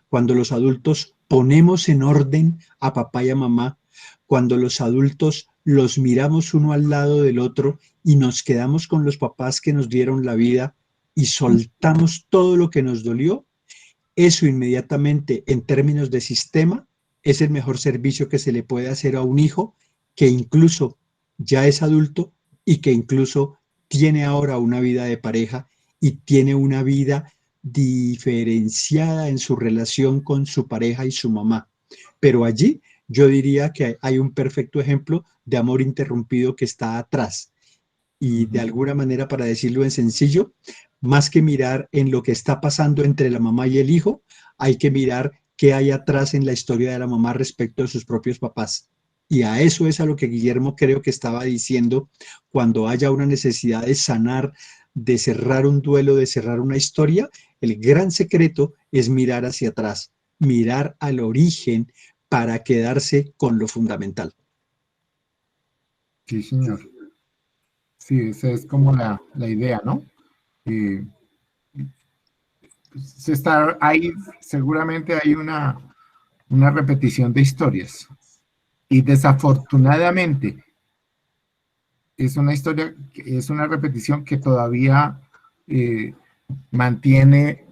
cuando los adultos ponemos en orden a papá y a mamá, cuando los adultos los miramos uno al lado del otro y nos quedamos con los papás que nos dieron la vida y soltamos todo lo que nos dolió, eso inmediatamente en términos de sistema es el mejor servicio que se le puede hacer a un hijo que incluso ya es adulto y que incluso tiene ahora una vida de pareja y tiene una vida diferenciada en su relación con su pareja y su mamá. Pero allí yo diría que hay un perfecto ejemplo de amor interrumpido que está atrás. Y de alguna manera, para decirlo en sencillo, más que mirar en lo que está pasando entre la mamá y el hijo, hay que mirar qué hay atrás en la historia de la mamá respecto de sus propios papás. Y a eso es a lo que Guillermo creo que estaba diciendo cuando haya una necesidad de sanar, de cerrar un duelo, de cerrar una historia. El gran secreto es mirar hacia atrás, mirar al origen para quedarse con lo fundamental. Sí, señor. Sí, esa es como la idea, ¿no? Ahí seguramente hay una repetición de historias. Y desafortunadamente, es una historia, es una repetición que todavía mantiene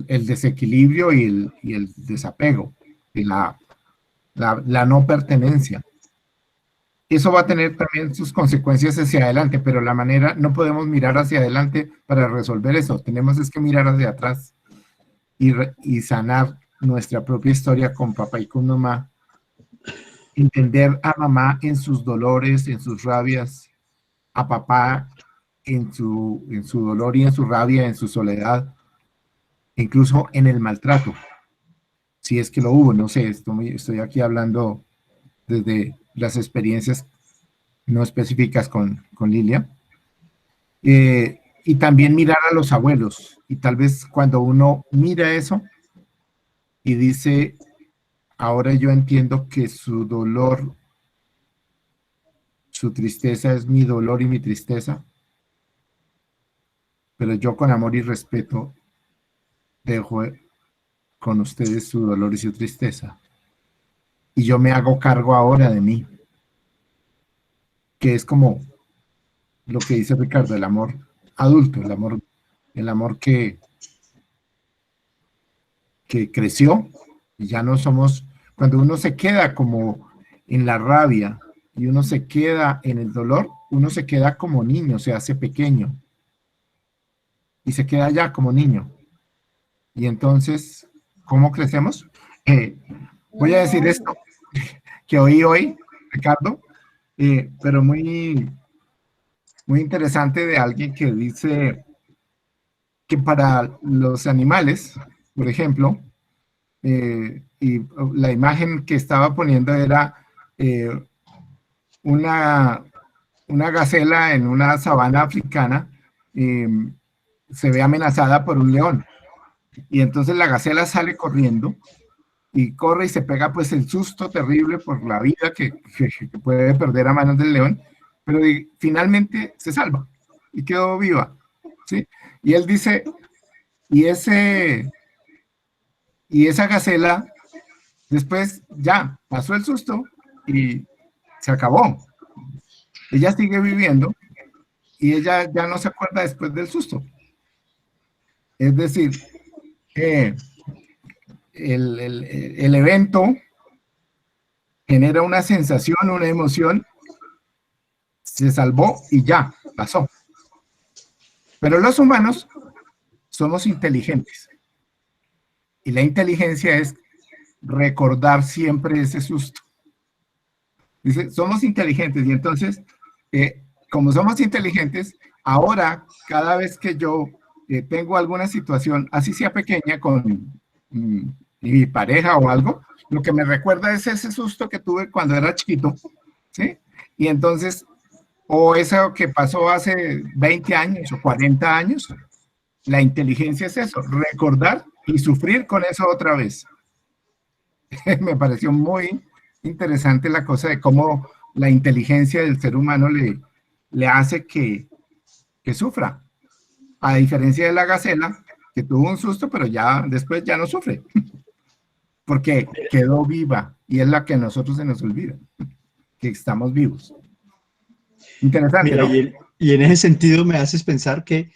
el desequilibrio y el desapego, y la no pertenencia. Eso va a tener también sus consecuencias hacia adelante, pero la manera, no podemos mirar hacia adelante para resolver eso, tenemos es que mirar hacia atrás y sanar nuestra propia historia con papá y con mamá, entender a mamá en sus dolores, en sus rabias, a papá en su dolor y en su rabia, en su soledad, incluso en el maltrato, si es que lo hubo, no sé, estoy aquí hablando desde las experiencias no específicas con Lilia, y también mirar a los abuelos, y tal vez cuando uno mira eso y dice, ahora yo entiendo que su dolor, su tristeza es mi dolor y mi tristeza, pero yo con amor y respeto dejo con ustedes su dolor y su tristeza. Y yo me hago cargo ahora de mí, que es como lo que dice Ricardo, el amor adulto, el amor que creció, y ya no somos, cuando uno se queda como en la rabia y uno se queda en el dolor, uno se queda como niño, se hace pequeño y se queda ya como niño. Y entonces, ¿cómo crecemos? Voy a decir esto que oí hoy, Ricardo, pero muy interesante, de alguien que dice que para los animales, por ejemplo, y la imagen que estaba poniendo era una gacela en una sabana africana, se ve amenazada por un león. Y entonces la gacela sale corriendo y corre y se pega pues el susto terrible por la vida que puede perder a manos del león, pero finalmente se salva y quedó viva, ¿sí? Y él dice, y esa gacela después ya pasó el susto y se acabó. Ella sigue viviendo y ella ya no se acuerda después del susto. Es decir, el evento genera una sensación, una emoción, se salvó y ya, pasó. Pero los humanos somos inteligentes. Y la inteligencia es recordar siempre ese susto. Dice, somos inteligentes y entonces, como somos inteligentes, ahora cada vez que yo tengo alguna situación, así sea pequeña, con mi pareja o algo, lo que me recuerda es ese susto que tuve cuando era chiquito, ¿sí? Y entonces, o eso que pasó hace 20 años o 40 años, la inteligencia es eso, recordar y sufrir con eso otra vez. Me pareció muy interesante la cosa de cómo la inteligencia del ser humano le hace que sufra, a diferencia de la gacela, que tuvo un susto, pero ya después ya no sufre, porque quedó viva, y es la que a nosotros se nos olvida, que estamos vivos. Interesante, mira, ¿no? y en ese sentido me haces pensar que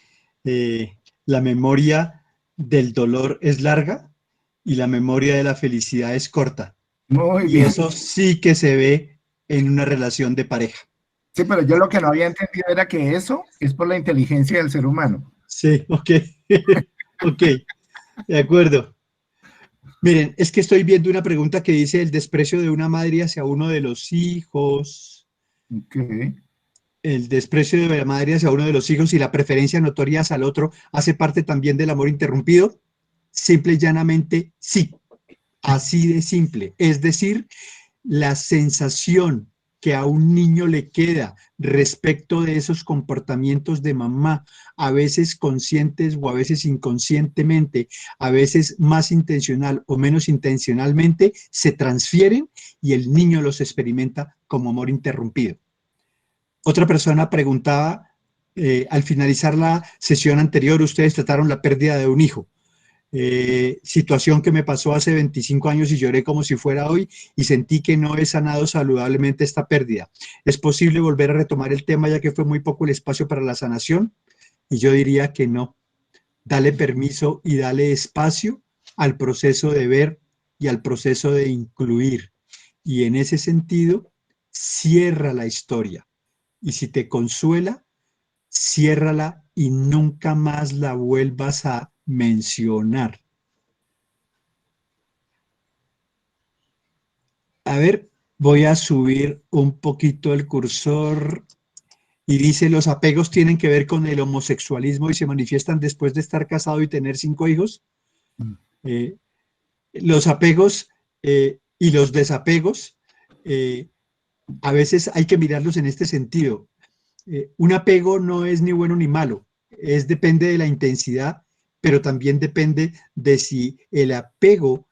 la memoria del dolor es larga y la memoria de la felicidad es corta. Muy Y bien. eso sí que se ve en una relación de pareja. Sí, pero yo lo que no había entendido era que eso es por la inteligencia del ser humano. Sí, ok. Ok, de acuerdo. Miren, es que estoy viendo una pregunta que dice el desprecio de una madre hacia uno de los hijos. Okay. El desprecio de la madre hacia uno de los hijos y la preferencia notoria hacia el otro hace parte también del amor interrumpido. Simple y llanamente, sí. Así de simple. Es decir, la sensación que a un niño le queda respecto de esos comportamientos de mamá, a veces conscientes o a veces inconscientemente, a veces más intencional o menos intencionalmente, se transfieren y el niño los experimenta como amor interrumpido. Otra persona preguntaba, al finalizar la sesión anterior, ustedes trataron la pérdida de un hijo. situación que me pasó hace 25 años y lloré como si fuera hoy y sentí que no he sanado saludablemente esta pérdida. ¿Es posible volver a retomar el tema ya que fue muy poco el espacio para la sanación? Y yo diría que no. Dale permiso y dale espacio al proceso de ver y al proceso de incluir. Y en ese sentido, cierra la historia. Y si te consuela, ciérrala y nunca más la vuelvas a mencionar. A ver, voy a subir un poquito el cursor y dice, los apegos tienen que ver con el homosexualismo y se manifiestan después de estar casado y tener 5 hijos. Eh, los apegos y los desapegos, a veces hay que mirarlos en este sentido. Un apego no es ni bueno ni malo, depende de la intensidad, pero también depende de si el apego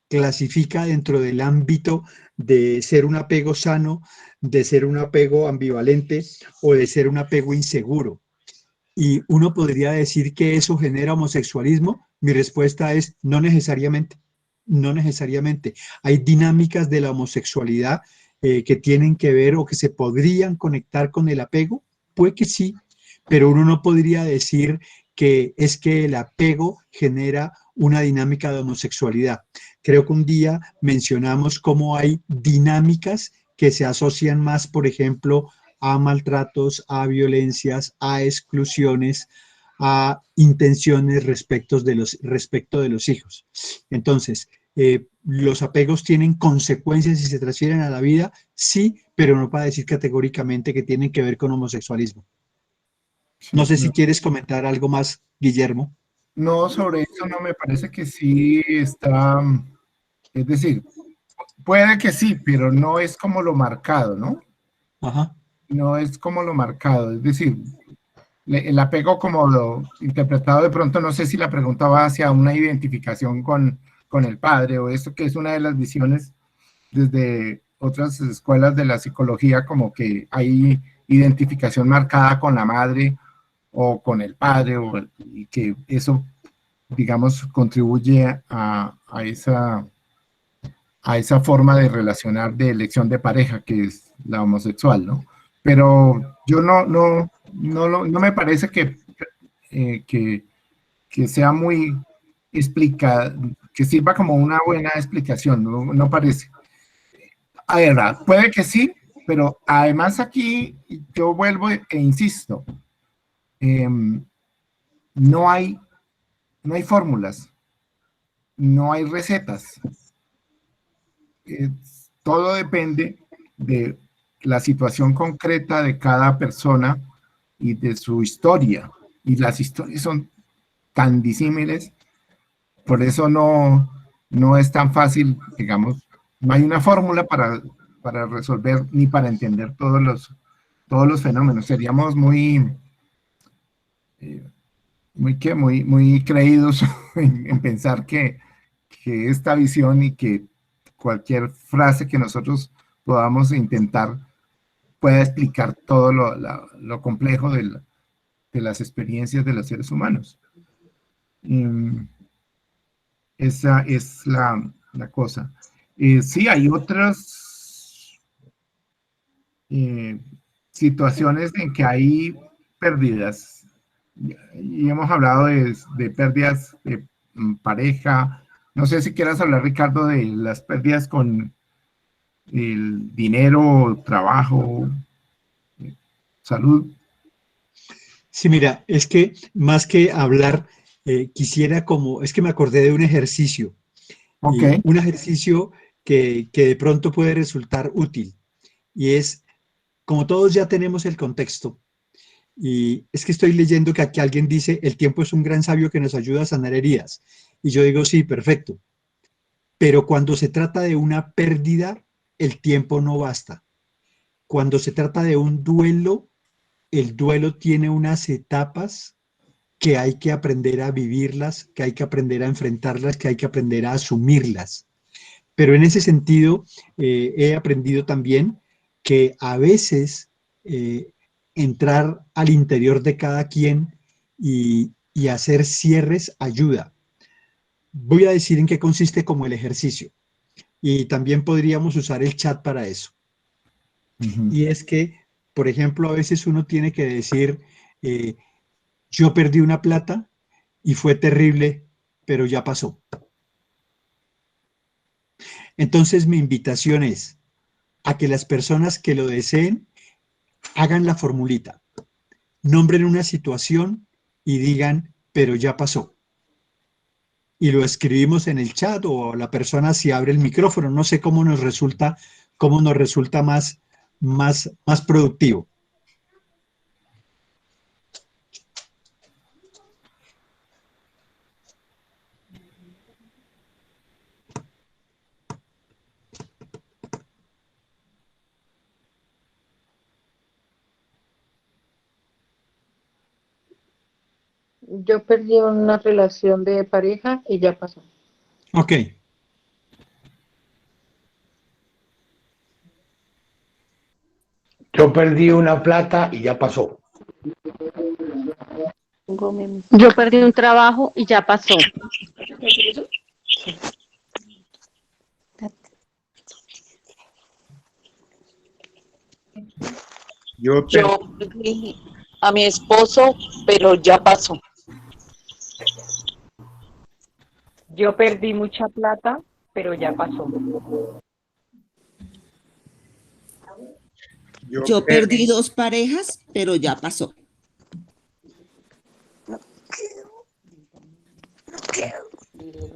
clasifica dentro del ámbito de ser un apego sano, de ser un apego ambivalente o de ser un apego inseguro. Y uno podría decir que eso genera homosexualismo. Mi respuesta es no necesariamente, no necesariamente. Hay dinámicas de la homosexualidad que tienen que ver o que se podrían conectar con el apego. Puede que sí, pero uno no podría decir que es que el apego genera una dinámica de homosexualidad. Creo que un día mencionamos cómo hay dinámicas que se asocian más, por ejemplo, a maltratos, a violencias, a exclusiones, a intenciones respecto de los hijos. Entonces, ¿los apegos tienen consecuencias y se transfieren a la vida? Sí, pero no para decir categóricamente que tienen que ver con homosexualismo. No sé si quieres comentar algo más, Guillermo. No, sobre eso no me parece que sí está, es decir, puede que sí, pero no es como lo marcado, ¿no? Ajá. No es como lo marcado, es decir, el apego como lo interpretado de pronto, no sé si la pregunta va hacia una identificación con el padre o esto que es una de las visiones desde otras escuelas de la psicología, como que hay identificación marcada con la madre o con el padre, y que eso, digamos, contribuye a esa forma de relacionar de elección de pareja que es la homosexual, ¿no? Pero yo no me parece que sea muy explicada, que sirva como una buena explicación, no parece. A ver, puede que sí, pero además aquí yo vuelvo e insisto, no hay fórmulas, no hay recetas. Todo depende de la situación concreta de cada persona y de su historia. Y las historias son tan disímiles, por eso no es tan fácil, digamos, no hay una fórmula para resolver ni para entender todos los fenómenos. Seríamos muy creídos en pensar que esta visión y que cualquier frase que nosotros podamos intentar pueda explicar todo lo complejo de las experiencias de los seres humanos. Esa es la cosa. Sí, hay otras situaciones en que hay pérdidas. Y hemos hablado de pérdidas de pareja. No sé si quieras hablar, Ricardo, de las pérdidas con el dinero, trabajo, salud. Sí, mira, es que más que hablar, quisiera es que me acordé de un ejercicio. Ok. Y un ejercicio que de pronto puede resultar útil. Y es, como todos ya tenemos el contexto, y es que estoy leyendo que aquí alguien dice, el tiempo es un gran sabio que nos ayuda a sanar heridas. Y yo digo, sí, perfecto. Pero cuando se trata de una pérdida, el tiempo no basta. Cuando se trata de un duelo, el duelo tiene unas etapas que hay que aprender a vivirlas, que hay que aprender a enfrentarlas, que hay que aprender a asumirlas. Pero en ese sentido, he aprendido también que a veces entrar al interior de cada quien y hacer cierres ayuda. Voy a decir en qué consiste como el ejercicio. Y también podríamos usar el chat para eso. Y es que, por ejemplo, a veces uno tiene que decir, yo perdí una plata y fue terrible, pero ya pasó. Entonces mi invitación es a que las personas que lo deseen hagan la formulita, nombren una situación y digan, pero ya pasó. Y lo escribimos en el chat o la persona si abre el micrófono, no sé cómo nos resulta más productivo. Yo perdí una relación de pareja y ya pasó. Ok. Yo perdí una plata y ya pasó. Yo perdí un trabajo y ya pasó. Yo Yo perdí a mi esposo, pero ya pasó. Yo perdí mucha plata, pero ya pasó. Yo perdí 2 parejas, pero ya pasó.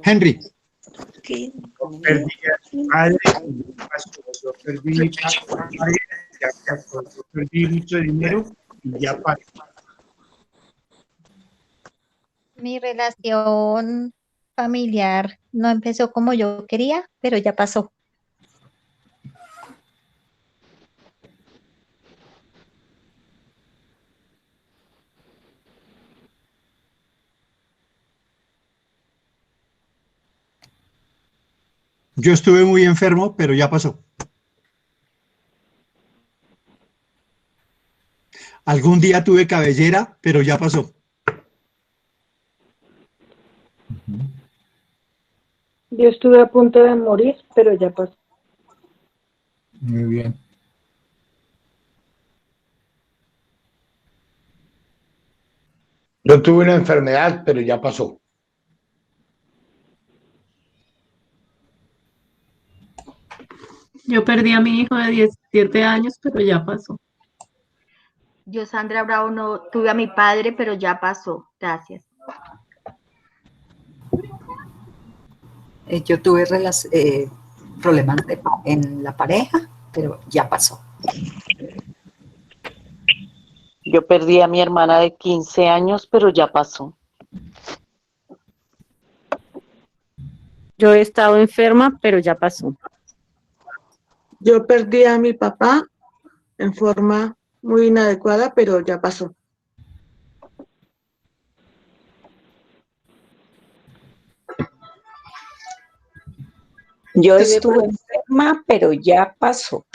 Henry. Yo perdí a mi padre y ya pasó. Yo perdí mi padre, ya pasó. Yo perdí mucho dinero y ya pasó. Mi relación familiar no empezó como yo quería, pero ya pasó. Yo estuve muy enfermo, pero ya pasó. Algún día tuve cabellera, pero ya pasó. Yo estuve a punto de morir, pero ya pasó. Muy bien. Yo tuve una enfermedad, pero ya pasó. Yo perdí a mi hijo de 17 años, pero ya pasó. Yo, Sandra Bravo, no tuve a mi padre, pero ya pasó. Gracias. Yo tuve problemas en la pareja, pero ya pasó. Yo perdí a mi hermana de 15 años, pero ya pasó. Yo he estado enferma, pero ya pasó. Yo perdí a mi papá en forma muy inadecuada, pero ya pasó. Yo estuve enferma, pero ya pasó.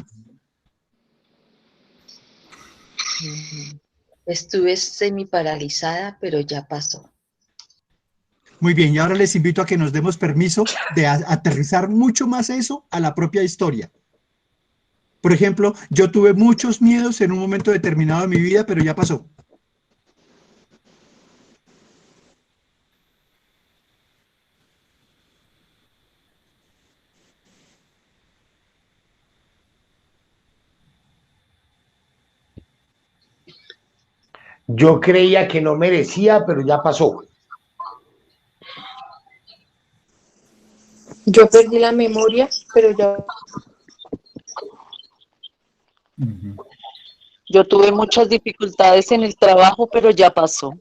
Estuve semiparalizada, pero ya pasó. Muy bien, y ahora les invito a que nos demos permiso de aterrizar mucho más eso a la propia historia. Por ejemplo, yo tuve muchos miedos en un momento determinado de mi vida, pero ya pasó. Yo creía que no merecía, pero ya pasó. Yo perdí la memoria, pero ya. Yo tuve muchas dificultades en el trabajo, pero ya pasó.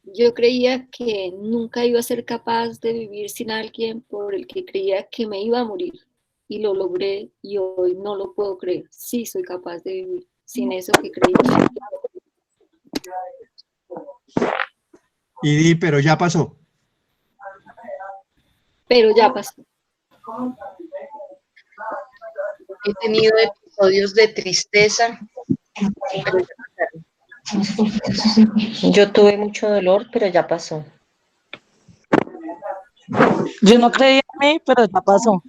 Yo creía que nunca iba a ser capaz de vivir sin alguien por el que creía que me iba a morir. Y lo logré y hoy no lo puedo creer. Sí soy capaz de vivir sin eso que creía. Y di, pero ya pasó. Pero ya pasó. He tenido episodios de tristeza, pero ya pasaron. Yo tuve mucho dolor, pero ya pasó. Yo no creía en mí, pero ya pasó.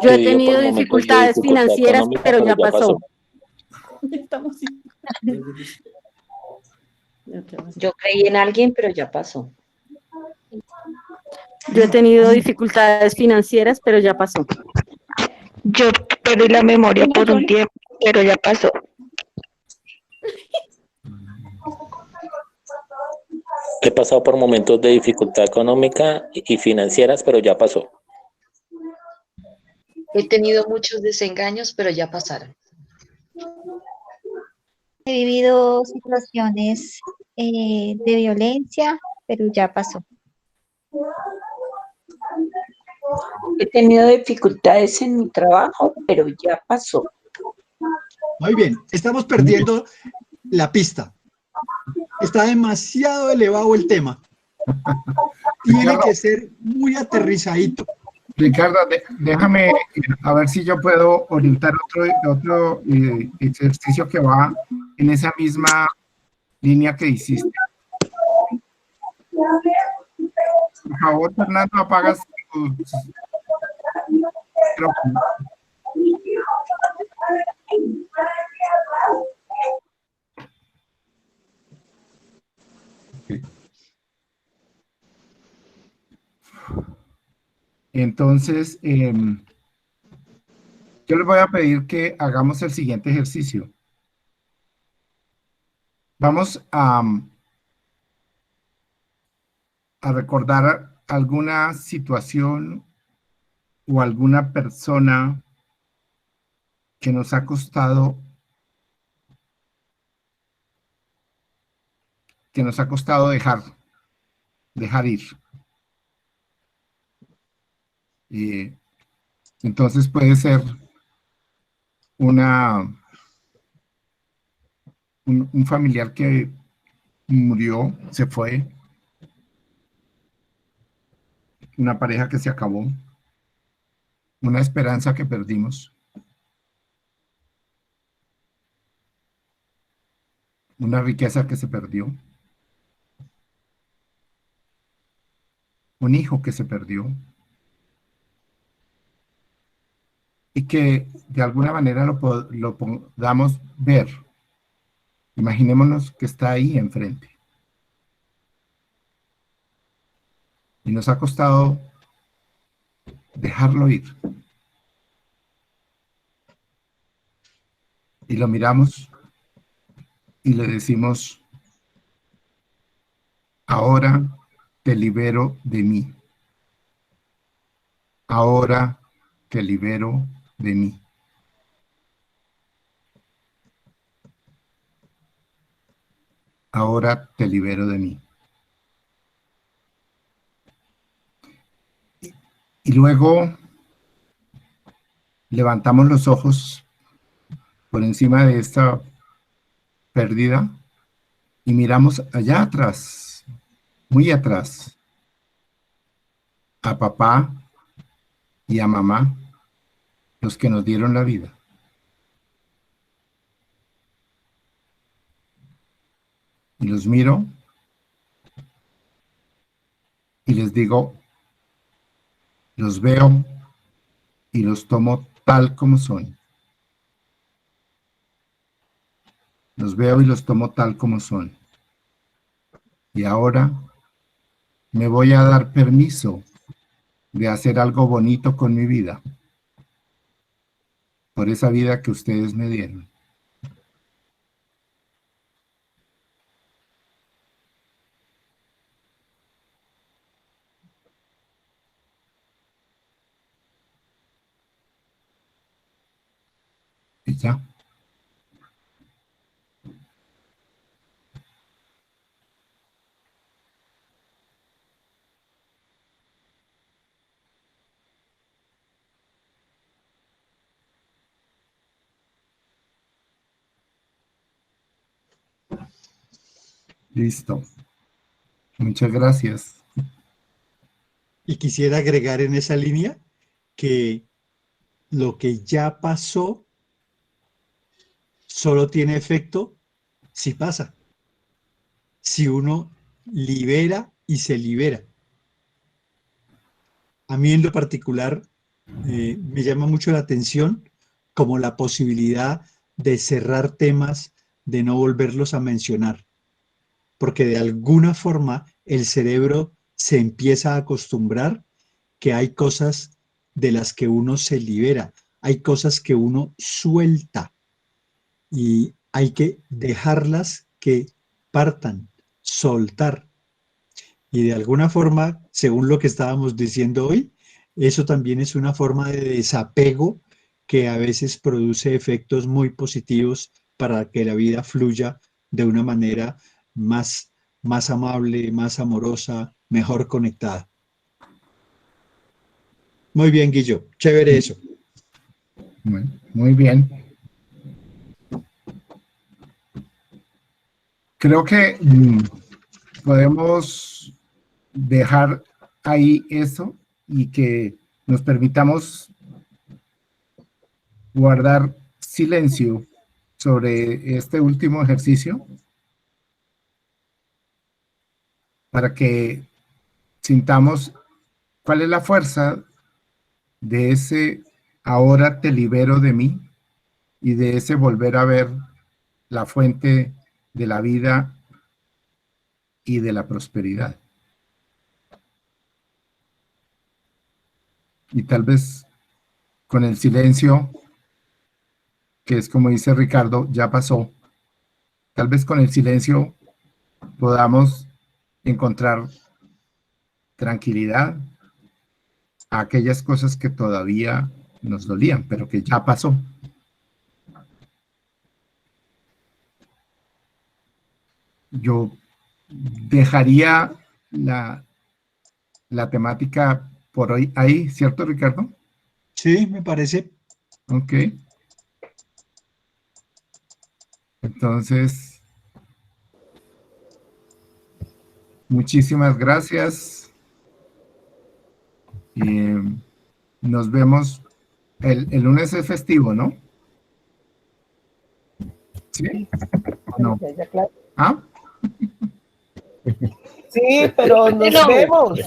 Yo he tenido dificultades financieras, pero ya pasó. Yo creí en alguien, pero ya pasó. Yo he tenido dificultades financieras, pero ya pasó. Yo perdí la memoria por un tiempo, pero ya pasó. He pasado por momentos de dificultad económica y financieras, pero ya pasó. He tenido muchos desengaños, pero ya pasaron. He vivido situaciones de violencia, pero ya pasó. He tenido dificultades en mi trabajo, pero ya pasó. Muy bien, estamos perdiendo la pista. Está demasiado elevado el tema. Tiene que ser muy aterrizadito. Ricardo, déjame a ver si yo puedo orientar otro ejercicio que va en esa misma línea que hiciste. Por favor, Fernando, apagas tu micrófono. Entonces, yo les voy a pedir que hagamos el siguiente ejercicio. Vamos a recordar alguna situación o alguna persona que nos ha costado dejar ir. Entonces puede ser un familiar que murió, se fue, una pareja que se acabó, una esperanza que perdimos, una riqueza que se perdió, un hijo que se perdió, y que de alguna manera lo podamos ver. Imaginémonos que está ahí enfrente. Y nos ha costado dejarlo ir. Y lo miramos y le decimos, ahora te libero de mí. Ahora te libero de mí. Ahora te libero de mí. Y luego levantamos los ojos por encima de esta pérdida y miramos allá atrás, muy atrás, a papá y a mamá, los que nos dieron la vida. Y los miro y les digo, los veo y los tomo tal como son. Los veo y los tomo tal como son. Y ahora me voy a dar permiso de hacer algo bonito con mi vida, por esa vida que ustedes me dieron. Y ya. Listo. Muchas gracias. Y quisiera agregar en esa línea que lo que ya pasó solo tiene efecto si pasa, si uno libera y se libera. A mí en lo particular me llama mucho la atención como la posibilidad de cerrar temas, de no volverlos a mencionar, porque de alguna forma el cerebro se empieza a acostumbrar que hay cosas de las que uno se libera, hay cosas que uno suelta y hay que dejarlas que partan, soltar. Y de alguna forma, según lo que estábamos diciendo hoy, eso también es una forma de desapego que a veces produce efectos muy positivos para que la vida fluya de una manera más amable, más amorosa, mejor conectada. Muy bien, Guillo. Chévere eso. Muy bien. Creo que podemos dejar ahí eso y que nos permitamos guardar silencio sobre este último ejercicio para que sintamos cuál es la fuerza de ese ahora te libero de mí y de ese volver a ver la fuente de la vida y de la prosperidad. Y tal vez con el silencio, que es como dice Ricardo, ya pasó, tal vez con el silencio podamos encontrar tranquilidad a aquellas cosas que todavía nos dolían, pero que ya pasó. Yo dejaría la temática por hoy ahí, ¿cierto, Ricardo? Sí, me parece. Ok. Entonces, muchísimas gracias. Nos vemos. El lunes es festivo, ¿no? ¿Sí? ¿No? ¿Ah? Sí, pero nos vemos.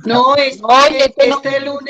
No, este lunes